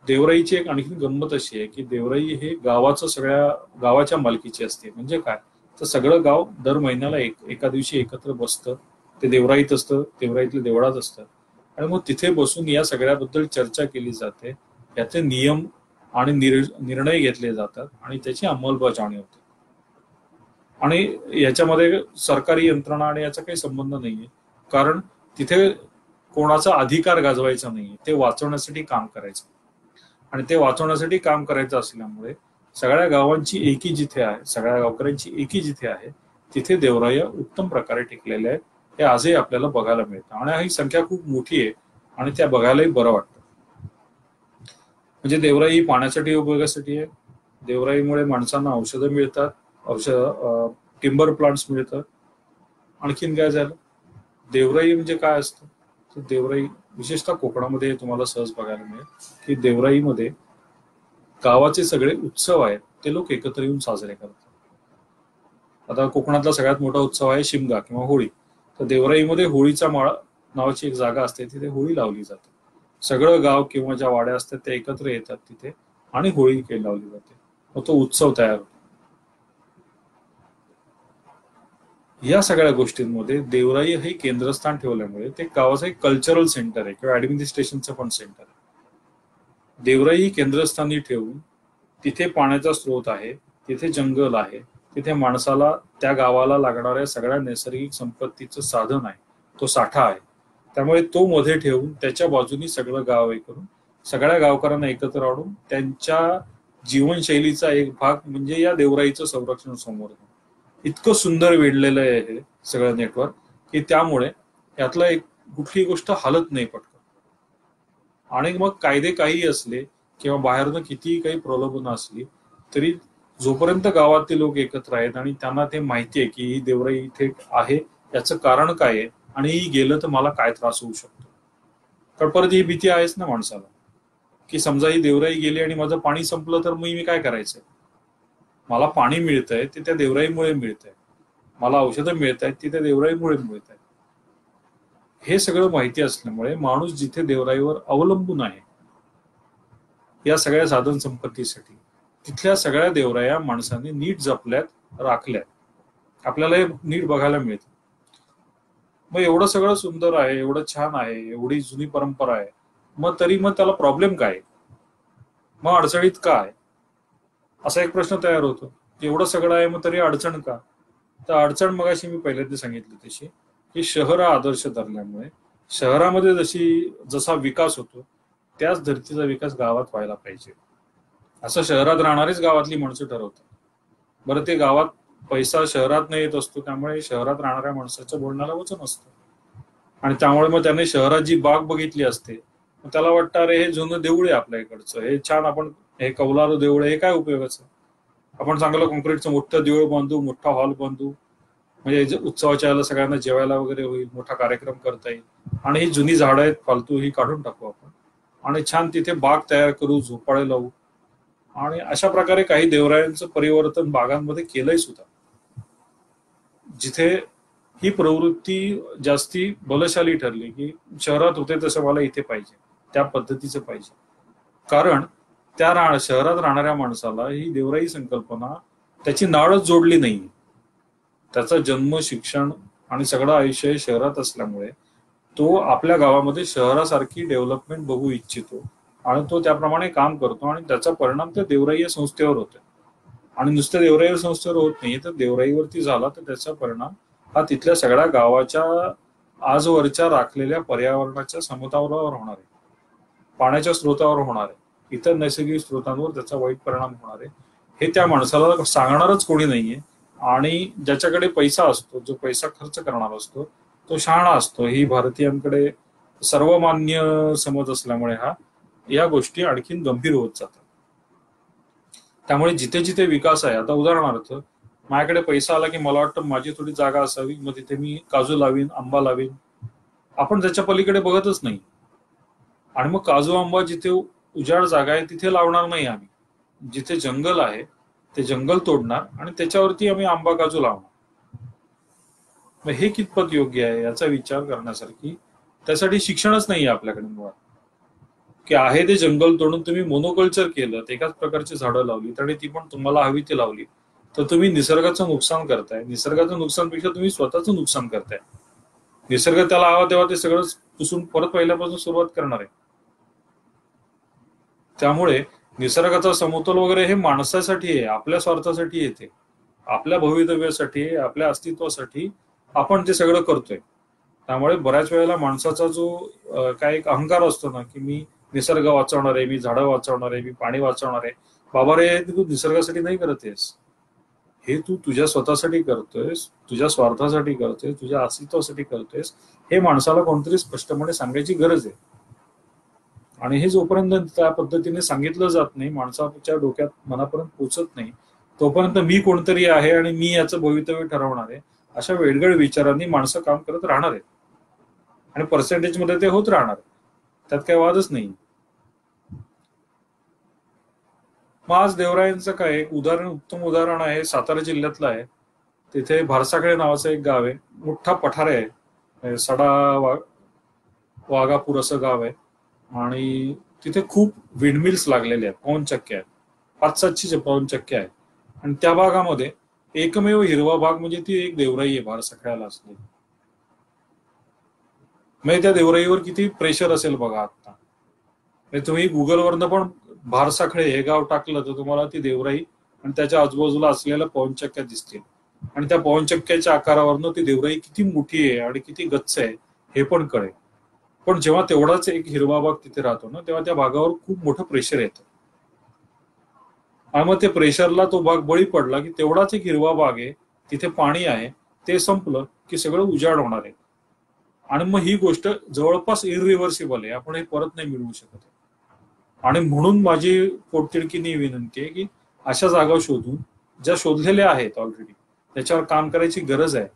देवराईची एक आणखी गंमत अशी आहे की देवराई हे गावाचं सगळ्या गावाच्या मालकीची असते. म्हणजे काय, तर सगळं गाव दर महिन्याला एका दिवशी एकत्र बसतं. ते देवराईत असतं, देवराईतल्या देवळात असतं, आणि मग तिथे बसून या सगळ्याबद्दल चर्चा केली जाते. याचे नियम आणि निर्णय घेतले जातात आणि त्याची अंमलबजावणी होते. आणि याच्यामध्ये सरकारी यंत्रणा आणि याचा काही संबंध नाहीये, कारण तिथे कोणाचा अधिकार गाजवायचा नाहीये, ते वाचवण्यासाठी काम करायचं. आणि ते वाचवण्यासाठी काम करायचं असल्यामुळे सगळ्या गावांची एकी जिथे आहे, सगळ्या गावकऱ्यांची एकी जिथे आहे, तिथे देवराया उत्तम प्रकारे टिकलेल्या आहेत. हे आजही आपल्याला बघायला मिळतं आणि ही संख्या खूप मोठी आहे आणि त्या बघायलाही बरं वाटतं. म्हणजे देवराई ही पाण्यासाठी उपयोगासाठी आहे. देवराईमुळे माणसांना औषधं मिळतात, टिंबर प्लांट्स मिळतात. आणखीन काय झालं, देवराई म्हणजे काय असतं, तर देवराई विशेषतः कोकणामध्ये तुम्हाला सहज बघायला मिळेल की देवराईमध्ये गावाचे सगळे उत्सव आहेत ते लोक एकत्र येऊन साजरे करतात. आता कोकणातला सगळ्यात मोठा उत्सव आहे शिमगा किंवा होळी. तर देवराईमध्ये होळीचा माळा नावाची एक जागा असते, तिथे होळी लावली जाते. सगळं गाव किंवा ज्या वाड्या असतात त्या एकत्र येतात तिथे आणि होळी लावली जाते. मग तो उत्सव तयार होतो. या सगळ्या गोष्टींमध्ये देवराई हे केंद्रस्थान ठेवल्यामुळे ते गावाचं एक कल्चरल सेंटर आहे किंवा ऍडमिनिस्ट्रेशनचं पण सेंटर आहे. देवराई ही केंद्रस्थानी ठेवून तिथे पाण्याचा स्रोत आहे, तिथे जंगल आहे, तिथे माणसाला त्या गावाला लागणाऱ्या सगळ्या नैसर्गिक संपत्तीचं साधन आहे, तो साठा आहे. त्यामुळे तो मध्ये ठेवून त्याच्या बाजूनी सगळं गाव हे करून सगळ्या गावकऱ्यांना एकत्र आणून त्यांच्या जीवनशैलीचा एक भाग म्हणजे या देवराईचं संरक्षण समोर इतकं सुंदर वेढलेलं आहे हे सगळं नेटवर्क की त्यामुळे यातलं एक कुठली गोष्ट हलत नाही पटकन. आणि मग कायदे काही असले किंवा बाहेरनं कितीही काही प्रलोभनं असली तरी जोपर्यंत गावातले लोक एकत्र आहेत आणि त्यांना ते माहिती आहे की ही देवराई इथे आहे, याचं कारण काय आहे आणि ही गेलं तर मला काय त्रास होऊ शकतो. तर परत ही भीती आहेच ना माणसाला की समजा ही देवराई गेली आणि माझं पाणी संपलं तर मी काय करायचं. मला पाणी मिळतंय ते त्या देवराईमुळे मिळतंय, मला औषधं मिळत आहेत ती त्या देवराईमुळे मिळत आहेत. हे सगळं माहिती असल्यामुळे माणूस जिथे देवराईवर अवलंबून आहे या सगळ्या साधन संपत्तीसाठी, तिथल्या सगळ्या देवराया माणसांनी नीट जपल्यात, राखल्यात. आपल्याला हे नीट बघायला मिळतं. मग एवढं सगळं सुंदर आहे, एवढं छान आहे, एवढी जुनी परंपरा आहे, मग तरी मग त्याला प्रॉब्लेम काय, मग अडचणीत का आहे, असा एक प्रश्न तयार होतो. एवढं सगळं आहे मग तरी अडचण का. तर अडचण मगाशी मी पहिल्यांदा सांगितली तशी की शहर हा आदर्श धरल्यामुळे शहरामध्ये जसा विकास होतो त्याच धर्तीचा विकास गावात व्हायला पाहिजे असं शहरात राहणारीच गावातली माणसं ठरवतात. बरं, ते गावात पैसा शहरात नाही येत असतो, त्यामुळे शहरात राहणाऱ्या माणसाच्या बोलण्याला वचन असतं आणि त्यामुळे मग त्याने शहरात जी बाग बघितली असते मग त्याला वाटतं अरे हे जुनं देऊळ आहे आपल्या इकडचं, हे छान, आपण हे कौलारू देऊळ आहे, हे काय उपयोगाचं, आपण चांगलं कॉन्क्रीटचं मोठं देऊळ बांधू, मोठा हॉल बांधू, म्हणजे उत्सवाच्या वेळेला सगळ्यांना जेवायला वगैरे होईल, मोठा कार्यक्रम करता येईल, आणि ही जुनी झाडं आहेत फालतू ही काढून टाकू आपण आणि छान तिथे बाग तयार करू, झोपाळे लावू. आणि अशा प्रकारे काही देवरायांचं परिवर्तन बागांमध्ये केलंय सुद्धा. जिथे ही प्रवृत्ती जास्ती बलशाली ठरली की शहरात होते तसं मला इथे पाहिजे, त्या पद्धतीचं पाहिजे, कारण त्या शहरात राहणाऱ्या माणसाला ही देवराई संकल्पना त्याची नाळच जोडली नाही. त्याचा जन्म, शिक्षण आणि सगळं आयुष्य शहरात असल्यामुळे तो आपल्या गावामध्ये शहरासारखी डेव्हलपमेंट बघू इच्छितो आणि तो त्याप्रमाणे काम करतो आणि त्याचा परिणाम त्या देवराई संस्थेवर होतो. आणि नुसत्या देवराई संस्थेवर होत नाही तर देवराईवरती झाला तर त्याचा परिणाम हा तिथल्या सगळ्या गावाच्या आजवरच्या राखलेल्या पर्यावरणाच्या समतोलावर होणार आहे, पाण्याच्या स्रोतावर होणार आहे, इतर नैसर्गिक स्रोतांवर त्याचा वाईट परिणाम होणार आहे. हे त्या माणसाला सांगणारच कोणी नाहीये. आणि ज्याच्याकडे पैसा असतो, जो पैसा खर्च करणार असतो, तो शहाणा असतो. ही भारतीयांकडे सर्वमान्य समज असल्यामुळे या गोष्टी आणखीन गंभीर होत जातात. त्यामुळे जिथे जिथे विकास आहे, आता उदाहरणार्थ माझ्याकडे पैसा आला की मला वाटतं माझी थोडी जागा असावी, मग तिथे मी काजू लावीन, आंबा लावीन. आपण त्याच्या पलीकडे बघतच नाही. आणि मग काजू आंबा जिथे उजाड जागा आहे तिथे लावणार नाही आम्ही. जिथे जंगल आहे ते जंगल तोडणार आणि त्याच्यावरती आम्ही आंबा काजू लावणार. मग हे कितपत योग्य आहे याचा विचार करण्यासारखी, त्यासाठी शिक्षणच नाही आहे आपल्याकडे मुळात. की आहे ते जंगल तोडून तुम्ही मोनोकल्चर केलं, एकाच प्रकारची झाडं लावली आणि ती पण तुम्हाला हवी ती लावली, तर तुम्ही निसर्गाचं नुकसान करताय. निसर्गाचं नुकसानपेक्षा तुम्ही स्वतःचं नुकसान करताय. निसर्ग त्याला हवा तेव्हा ते सगळं पुसून परत पहिल्यापासून सुरुवात करणार आहे. त्यामुळे निसर्गाचा समतोल वगैरे हे माणसासाठी आहे, आपल्या स्वार्थासाठी येते, आपल्या भवितव्यासाठी, आपल्या अस्तित्वासाठी आपण ते सगळं करतोय. त्यामुळे बऱ्याच वेळेला माणसाचा जो काय एक अहंकार असतो ना, की मी निसर्ग वाचवणार आहे, मी झाडं वाचवणार आहे, मी पाणी वाचवणार आहे. बाबा रे, तू निसर्गासाठी नाही करत आहेस, हे तू तुझ्या स्वतःसाठी करतोयस, तुझ्या स्वार्थासाठी करतोय, तुझ्या अस्तित्वासाठी करतोयस. हे माणसाला कोणतरी स्पष्टपणे सांगायची गरज आहे. आणि हे जोपर्यंत त्या पद्धतीने सांगितलं जात नाही, माणसाच्या डोक्यात मनापर्यंत पोचत नाही, तोपर्यंत मी कोणतरी आहे आणि मी याचं भवितव्य ठरवणार आहे, अशा वेडगळ विचारांनी माणसं काम करत राहणार आहेत. आणि पर्सेंटेज मध्ये ते होत राहणार, त्यात काही वादच नाही. मग आज देवरायांचं काय एक उत्तम उदाहरण आहे, सातारा जिल्ह्यातलं आहे. तिथे भारसाखळे नावाचं एक गाव आहे, मोठा पठार आहे, सडा वाघापूर असं गाव आहे. आणि तिथे खूप विंडमिल्स लागलेले आहेत, पवनचक्क्या आहेत, 5-7ची पवनचक्क्या आहेत. आणि त्या भागामध्ये एकमेव हिरवा भाग म्हणजे ती एक देवराई आहे भारसाखळ्याला असलेली. म्हणजे त्या देवराईवर किती प्रेशर असेल बघा. आता म्हणजे तुम्ही गुगलवरनं पण भारसाखळे हे गाव टाकलं तर तुम्हाला ती देवराई आणि त्याच्या आजूबाजूला असलेल्या पवनचक्क्या दिसतील. आणि त्या पवनचक्क्याच्या आकारावरनं ती देवराई किती मोठी आहे आणि किती गच्च आहे हे पण कळेल. पण जेव्हा तेवढाच एक हिरवा भाग तिथे राहतो ना, तेव्हा त्या भागावर खूप मोठं प्रेशर येतं. आणि मग ते प्रेशरला तो भाग बळी पडला की तेवढाच एक हिरवा भाग आहे, तिथे पाणी आहे, ते संपलं की सगळं उजाड होणार आहे. आणि मग ही गोष्ट जवळपास इरिव्हर्सिबल आहे, आपण हे परत नाही मिळवू शकत. आणि म्हणून माझी पोटतिडकीने विनंती आहे की अशा जागा शोधून, ज्या शोधलेल्या आहेत ऑलरेडी, त्याच्यावर काम करायची गरज आहे.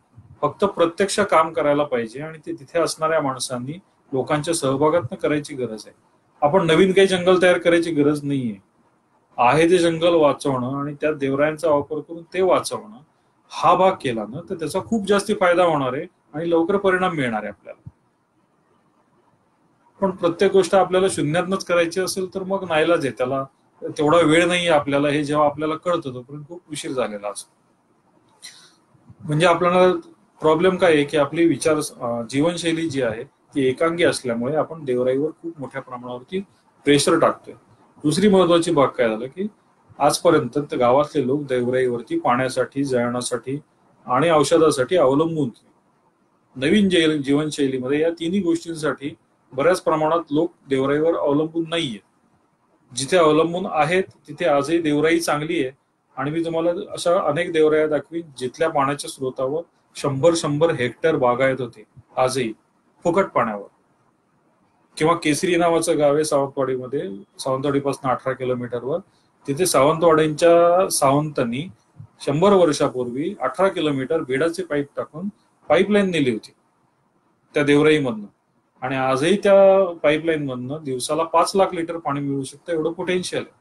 फक्त प्रत्यक्ष काम करायला पाहिजे आणि ते तिथे असणाऱ्या माणसांनी, लोकांच्या सहभागातून करायची गरज आहे. आपण नवीन काही जंगल तयार करायची गरज नाहीये. आहे ते जंगल वाचवणं आणि त्यात देवरायांचा वापर करून ते वाचवणं, हा भाग केला ना तर त्याचा खूप जास्ती फायदा होणार आहे आणि लवकर परिणाम मिळणार आहे आपल्याला. पण प्रत्येक गोष्ट आपल्याला शून्यातनच करायची असेल तर मग नाईलाज आहे, त्याला तेवढा वेळ नाहीये आपल्याला. हे जेव्हा आपल्याला कळतं तोपर्यंत खूप उशीर झालेला असतो. म्हणजे आपल्याला प्रॉब्लेम काय आहे की आपली जीवनशैली जी आहे ती एकांगी असल्यामुळे आपण देवराईवर खूप मोठ्या प्रमाणावरती प्रेशर टाकतोय. दुसरी महत्वाची बाब काय झालं की आजपर्यंत गावातले लोक देवराईवरती पाण्यासाठी, जळणासाठी आणि औषधासाठी अवलंबून. नवीन जीवनशैलीमध्ये या तिन्ही गोष्टींसाठी बऱ्याच प्रमाणात लोक देवराईवर अवलंबून नाहीये. जिथे अवलंबून आहेत तिथे आजही देवराई चांगली आहे. आणि मी तुम्हाला अशा अनेक देवराया दाखवीन जिथल्या पाण्याच्या स्रोतावर 100 हेक्टर बागायत होते आजही फुकट पाण्यावर. किंवा केसरी नावाचं गाव आहे सावंतवाडीमध्ये, सावंतवाडीपासून 18 किलोमीटरवर. तिथे सावंतवाड्यांच्या सावंतांनी 100 वर्षापूर्वी 18 किलोमीटर बेडाचे पाईप टाकून पाईपलाईन नेली होती त्या देवराईमधनं. आणि आजही त्या पाईपलाईन मधनं दिवसाला 5 लाख लिटर पाणी मिळू शकतं, एवढं पोटेन्शियल आहे.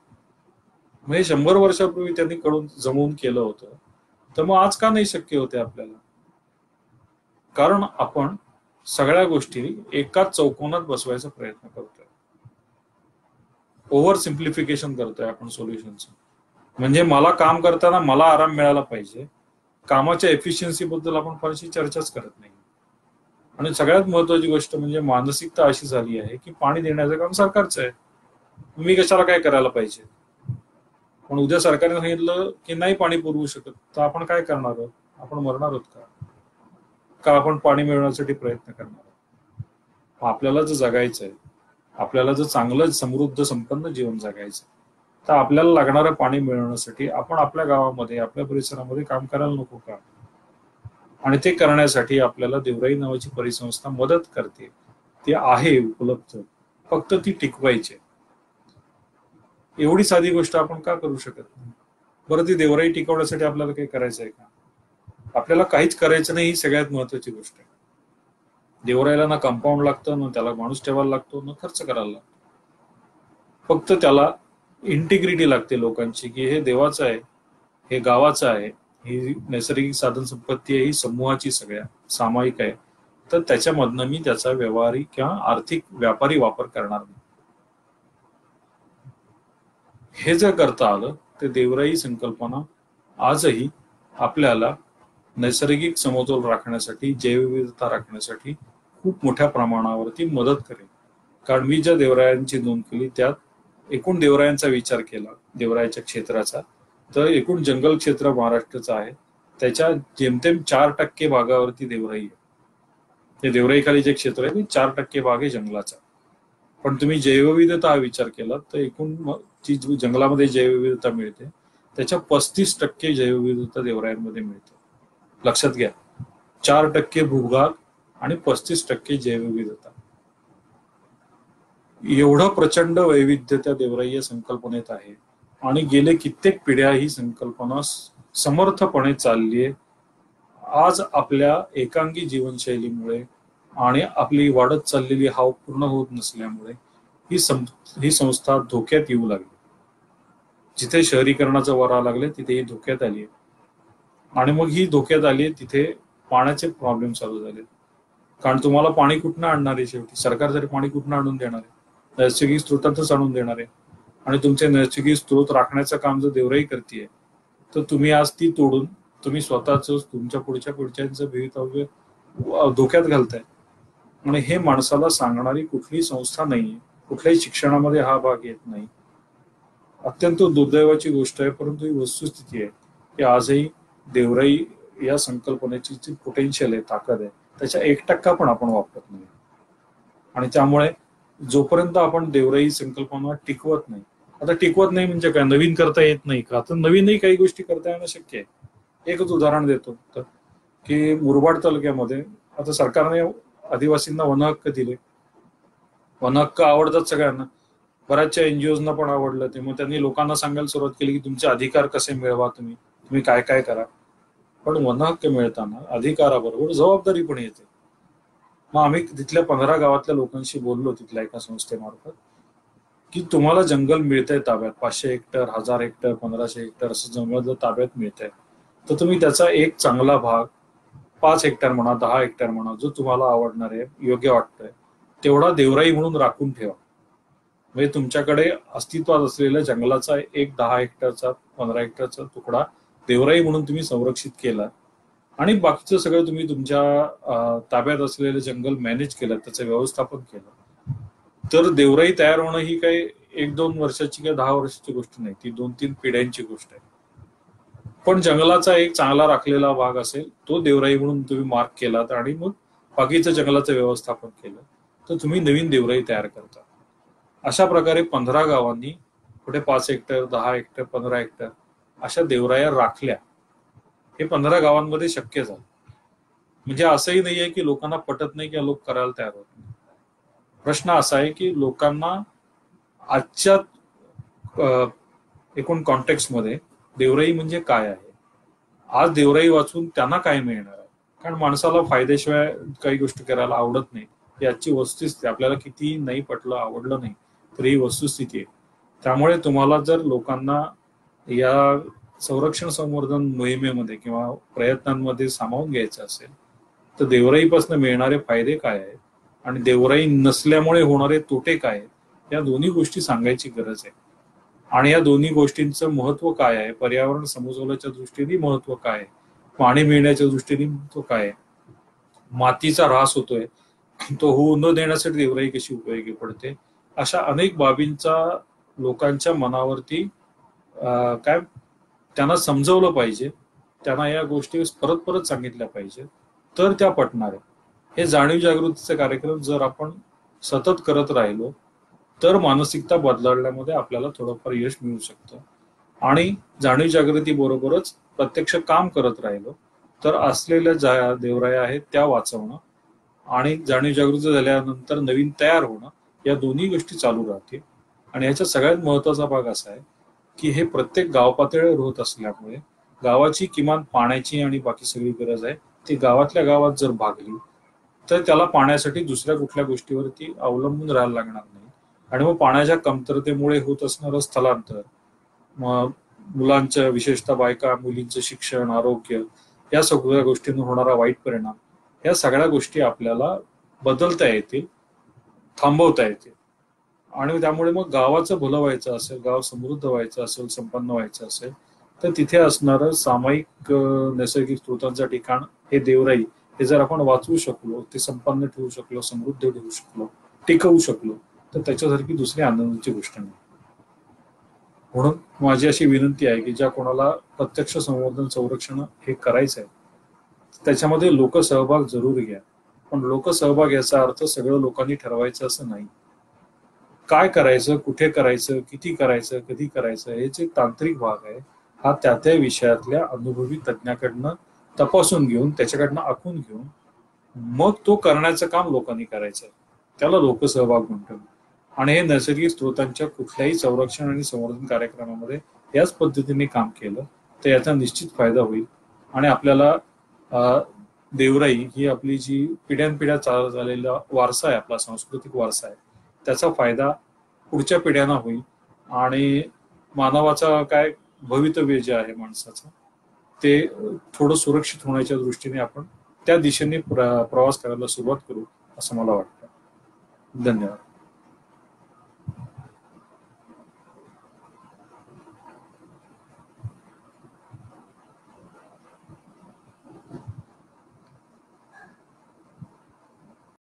म्हणजे 100 वर्षापूर्वी त्यांनी जमवून केलं होतं, तर मग आज का नाही शक्य होते आपल्याला? कारण आपण सगळ्या गोष्टी एकाच चौकोनात बसवायचा प्रयत्न करतोय, ओव्हर सिम्प्लिफिकेशन करतोय आपण सोल्युशनचं. म्हणजे मला काम करताना मला आराम मिळाला पाहिजे, कामाच्या एफिशियन्सी बद्दल आपण फारशी चर्चाच करत नाही. आणि सगळ्यात महत्वाची गोष्ट म्हणजे मानसिकता अशी झाली आहे की पाणी देण्याचं काम सरकारचं आहे, मी कशाला काय करायला पाहिजे. पण उद्या सरकारने सांगितलं की नाही पाणी पुरवू शकत, तर आपण काय करणार आहोत? आपण मरणार आहोत का आपण पाणी मिळवण्यासाठी प्रयत्न करणार आहोत? आपल्याला जर जगायचंय, आपल्याला जर चांगलं समृद्ध संपन्न जीवन जगायचं, तर आपल्याला लागणारं पाणी मिळवण्यासाठी आपण आपल्या गावामध्ये, आपल्या परिसरामध्ये काम करायला नको का? आणि ते करण्यासाठी आपल्याला देवराई नावाची परिसंस्था मदत करते. ती आहे उपलब्ध, फक्त ती टिकवायची. एवढी साधी गोष्ट आपण का करू शकत नाही? बरं, ती देवराई टिकवण्यासाठी आपल्याला काही करायचं आहे का? आपल्याला काहीच करायचं नाही, ही सगळ्यात महत्वाची गोष्ट आहे. देवराईला ना कंपाऊंड लागतं, ना त्याला माणूस ठेवायला लागतो, ना खर्च करायला लागतो. फक्त त्याला इंटिग्रिटी लागते लोकांची, की हे देवाचं आहे, हे गावाचं आहे, ही नैसर्गिक साधन संपत्ती आहे, ही समूहाची सगळ्या सामायिक आहे, तर त्याच्यामधनं मी त्याचा व्यवहारिक किंवा आर्थिक व्यापारी वापर करणार नाही. हे जर करता आलं तर देवराई संकल्पना आजही आपल्याला नैसर्गिक समतोल राखण्यासाठी, जैवविविधता राखण्यासाठी खूप मोठ्या प्रमाणावरती मदत करेल. कारण मी ज्या देवरायांची नोंद केली त्यात एकूण देवरायांचा विचार केला देवरायाच्या क्षेत्राचा, तर एकूण जंगल क्षेत्र महाराष्ट्राचं आहे, त्याच्या जेमतेम 4% भागावरती देवराई आहे. ते देवराईखाली जे क्षेत्र आहे ते 4% भाग आहे जंगलाचा. पण तुम्ही जैवविविधता हा विचार केला तर एकूण जी जंगलामध्ये जैवविविधता मिळते त्याच्या 35% जैवविविधता देवरायांमध्ये मिळते. लक्षात घ्या, 4% भूभाग आणि 35% जैवविविधता. एवढं प्रचंड वैविध्य त्या देवराई संकल्पनेत आहे आणि गेले कित्येक पिढ्या ही संकल्पना समर्थपणे चालली आहे. आज आपल्या एकांगी जीवनशैलीमुळे आणि आपली वाढत चाललेली हाव पूर्ण होत नसल्यामुळे ही संस्था धोक्यात येऊ लागली. जिथे शहरीकरणाचं वारा लागले तिथे ही धोक्यात आली आहे. आणि मग ही धोक्यात आली तिथे पाण्याचे प्रॉब्लेम चालू झाले. कारण तुम्हाला पाणी कुठनं आणणार आहे? शेवटी सरकार तरी पाणी कुठनं आणून देणार आहे? नैसर्गिक स्रोतातच आणून देणार आहे. आणि तुमचे नैसर्गिक स्रोत राखण्याचं काम जर देवराई करते तर तुम्ही आज ती तोडून तुम्ही स्वतःच तुमच्या पुढच्यांचं भवितव्य धोक्यात घालताय. आणि हे माणसाला सांगणारी कुठलीही संस्था नाहीये, कुठल्याही शिक्षणामध्ये हा भाग येत नाही. अत्यंत दुर्दैवाची गोष्ट आहे, परंतु ही वस्तुस्थिती आहे की आजही देवराई या संकल्पनेची जी पोटेन्शियल आहे, ताकद आहे, त्याच्या 1% पण आपण वापरत नाही. आणि त्यामुळे जोपर्यंत आपण देवराई संकल्पना टिकवत नाही, आता टिकवत नाही म्हणजे काय, नवीन करता येत नाही का? तर नवीनही काही गोष्टी करता येणं शक्य आहे. एकच उदाहरण देतो तर की मुरबाड तालुक्यामध्ये आता सरकारने आदिवासींना वन हक्क दिले. वन हक्क आवडतात सगळ्यांना, बऱ्याचशा एनजीओजना पण आवडलं ते. मग त्यांनी लोकांना सांगायला सुरुवात केली की तुमचे अधिकार कसे मिळवा, तुम्ही काय काय करा. पण वन हक्क मिळताना अधिकाराबरोबर जबाबदारी पण येते. मग आम्ही तिथल्या 15 गावातल्या लोकांशी बोललो तिथल्या एका संस्थेमार्फत की तुम्हाला जंगल मिळतंय ताब्यात, 500 हेक्टर, 1000 हेक्टर, 1500 हेक्टर असं जंगल जर ताब्यात मिळतंय तर तुम्ही त्याचा एक चांगला भाग 5 हेक्टर म्हणा, 10 हेक्टर म्हणा, जो तुम्हाला आवडणार आहे, योग्य वाटतंय तेवढा देवराई म्हणून राखून ठेवा. म्हणजे तुमच्याकडे अस्तित्वात असलेल्या जंगलाचा एक 10 हेक्टरचा 15 हेक्टरचा तुकडा देवराई म्हणून तुम्ही संरक्षित केला आणि बाकीचं सगळं तुम्ही तुमच्या ताब्यात असलेलं जंगल मॅनेज केलं, त्याचं व्यवस्थापन केलं, तर देवराई तयार होणं ही काही 1-2 वर्षाची किंवा 10 वर्षाची गोष्ट नाही, ती 2-3 पिढ्यांची गोष्ट आहे. पण जंगलाचा एक चांगला राखलेला भाग असेल तो देवराई म्हणून तुम्ही मार्क केलात आणि मग बाकीचं जंगलाचं व्यवस्थापन केलं तर तुम्ही नवीन देवराई तयार करता. अशा प्रकारे 15 गावांनी कुठे 5 हेक्टर, 10 हेक्टर, 15 हेक्टर अशा देवराया राखल्या. हे 15 गावांमध्ये शक्य झालं. म्हणजे असंही नाहीये की लोकांना पटत नाही किंवा लोक करायला तयार होत नाही. प्रश्न असा आहे की लोकांना आजच्या एकूण कॉन्टेक्स्टमध्ये देवराई म्हणजे काय आहे, आज देवराई वाचून त्यांना काय मिळणार आहे. कारण माणसाला फायद्याशिवाय काही गोष्टी करायला आवडत नाही, ही आजची वस्तुस्थिती. आपल्याला किती नाही पटलं, आवडलं नाही तर ही वस्तुस्थिती आहे. त्यामुळे तुम्हाला जर लोकांना या संरक्षण संवर्धन मोहिमेमध्ये किंवा प्रयत्नांमध्ये सामावून घ्यायचं असेल तर देवराईपासून मिळणारे फायदे काय आहेत आणि देवराई नसल्यामुळे होणारे तोटे काय आहेत, या दोन्ही गोष्टी सांगायची गरज आहे. आणि या दोन्ही गोष्टींचं महत्व काय आहे, पर्यावरण समतोलाच्या दृष्टीने महत्व काय आहे, पाणी मिळण्याच्या दृष्टीने महत्व काय आहे, मातीचा ऱ्हास होतोय तो होऊ न देण्यासाठी देवराई कशी उपयोगी पडते, अशा अनेक बाबींचा लोकांच्या मनावरती काय त्यांना समजवलं पाहिजे. त्यांना या गोष्टी परत परत सांगितल्या पाहिजे तर त्या पटणार आहे. हे जाणीव जागृतीचे कार्यक्रम जर आपण सतत करत राहिलो तर मानसिकता बदलण्यामध्ये आपल्याला थोडंफार यश मिळू शकतं. आणि जाणीव जागृती बरोबरच प्रत्यक्ष काम करत राहिलो तर असलेल्या ज्या देवराया आहेत त्या वाचवणं आणि जाणीव जागृती झाल्यानंतर नवीन तयार होणं, या दोन्ही गोष्टी चालू राहतील. आणि ह्याच्या सगळ्यात महत्वाचा भाग असा आहे की हे प्रत्येक गाव पातळीवर होत असल्यामुळे गावाची किमान पाण्याची आणि बाकी सगळी गरज आहे ती गावातल्या गावात जर भागली तर त्याला पाण्यासाठी दुसऱ्या कुठल्या गोष्टीवरती अवलंबून राहायला लागणार नाही. आणि मग पाण्याच्या कमतरतेमुळे होत असणारं स्थलांतर, मग मुलांचं, विशेषतः बायका मुलींचं शिक्षण, आरोग्य, या सगळ्या गोष्टींवर होणारा वाईट परिणाम, या सगळ्या गोष्टी आपल्याला बदलता येतील, थांबवता येतील. आणि त्यामुळे मग गावाचं भलं व्हायचं असेल, गाव समृद्ध व्हायचं असेल, संपन्न व्हायचं असेल, तर तिथे असणारं सामायिक नैसर्गिक स्रोतांचं ठिकाण हे देवराई, हे जर आपण वाचवू शकलो, ते संपन्न ठेवू शकलो, समृद्ध ठेवू शकलो, टिकवू शकलो, तर त्याच्यासारखी दुसरी आनंदाची गोष्ट नाही. म्हणून माझी अशी विनंती आहे की ज्या कोणाला प्रत्यक्ष संवर्धन संरक्षण हे करायचं आहे त्याच्यामध्ये लोकसहभाग जरूर घ्या. पण लोकसहभाग याचा अर्थ सगळं लोकांनी ठरवायचं असं नाही. काय करायचं, कुठे करायचं, किती करायचं, कधी करायचं, हे जे तांत्रिक भाग आहे हा त्या त्या विषयातल्या अनुभवी तज्ञाकडनं तपासून घेऊन, त्याच्याकडनं आखून घेऊन मग तो करण्याचं काम लोकांनी करायचं. त्याला लोकसहभाग म्हणतो. आणि हे नैसर्गिक स्रोतांच्या कुठल्याही संरक्षण आणि संवर्धन कार्यक्रमामध्ये याच पद्धतीने काम केलं तर याचा निश्चित फायदा होईल. आणि आपल्याला देवराई ही आपली जी पिढ्यानपिढ्या चालत आलेला वारसा आहे, आपला सांस्कृतिक वारसा आहे, त्याचा फायदा पुढच्या पिढ्यांना होईल. आणि मानवाचा काय भवितव्य जे आहे माणसाचं, ते थोडं सुरक्षित होण्याच्या दृष्टीने आपण त्या दिशेने प्रवास करायला सुरुवात करू असं मला वाटतं. धन्यवाद.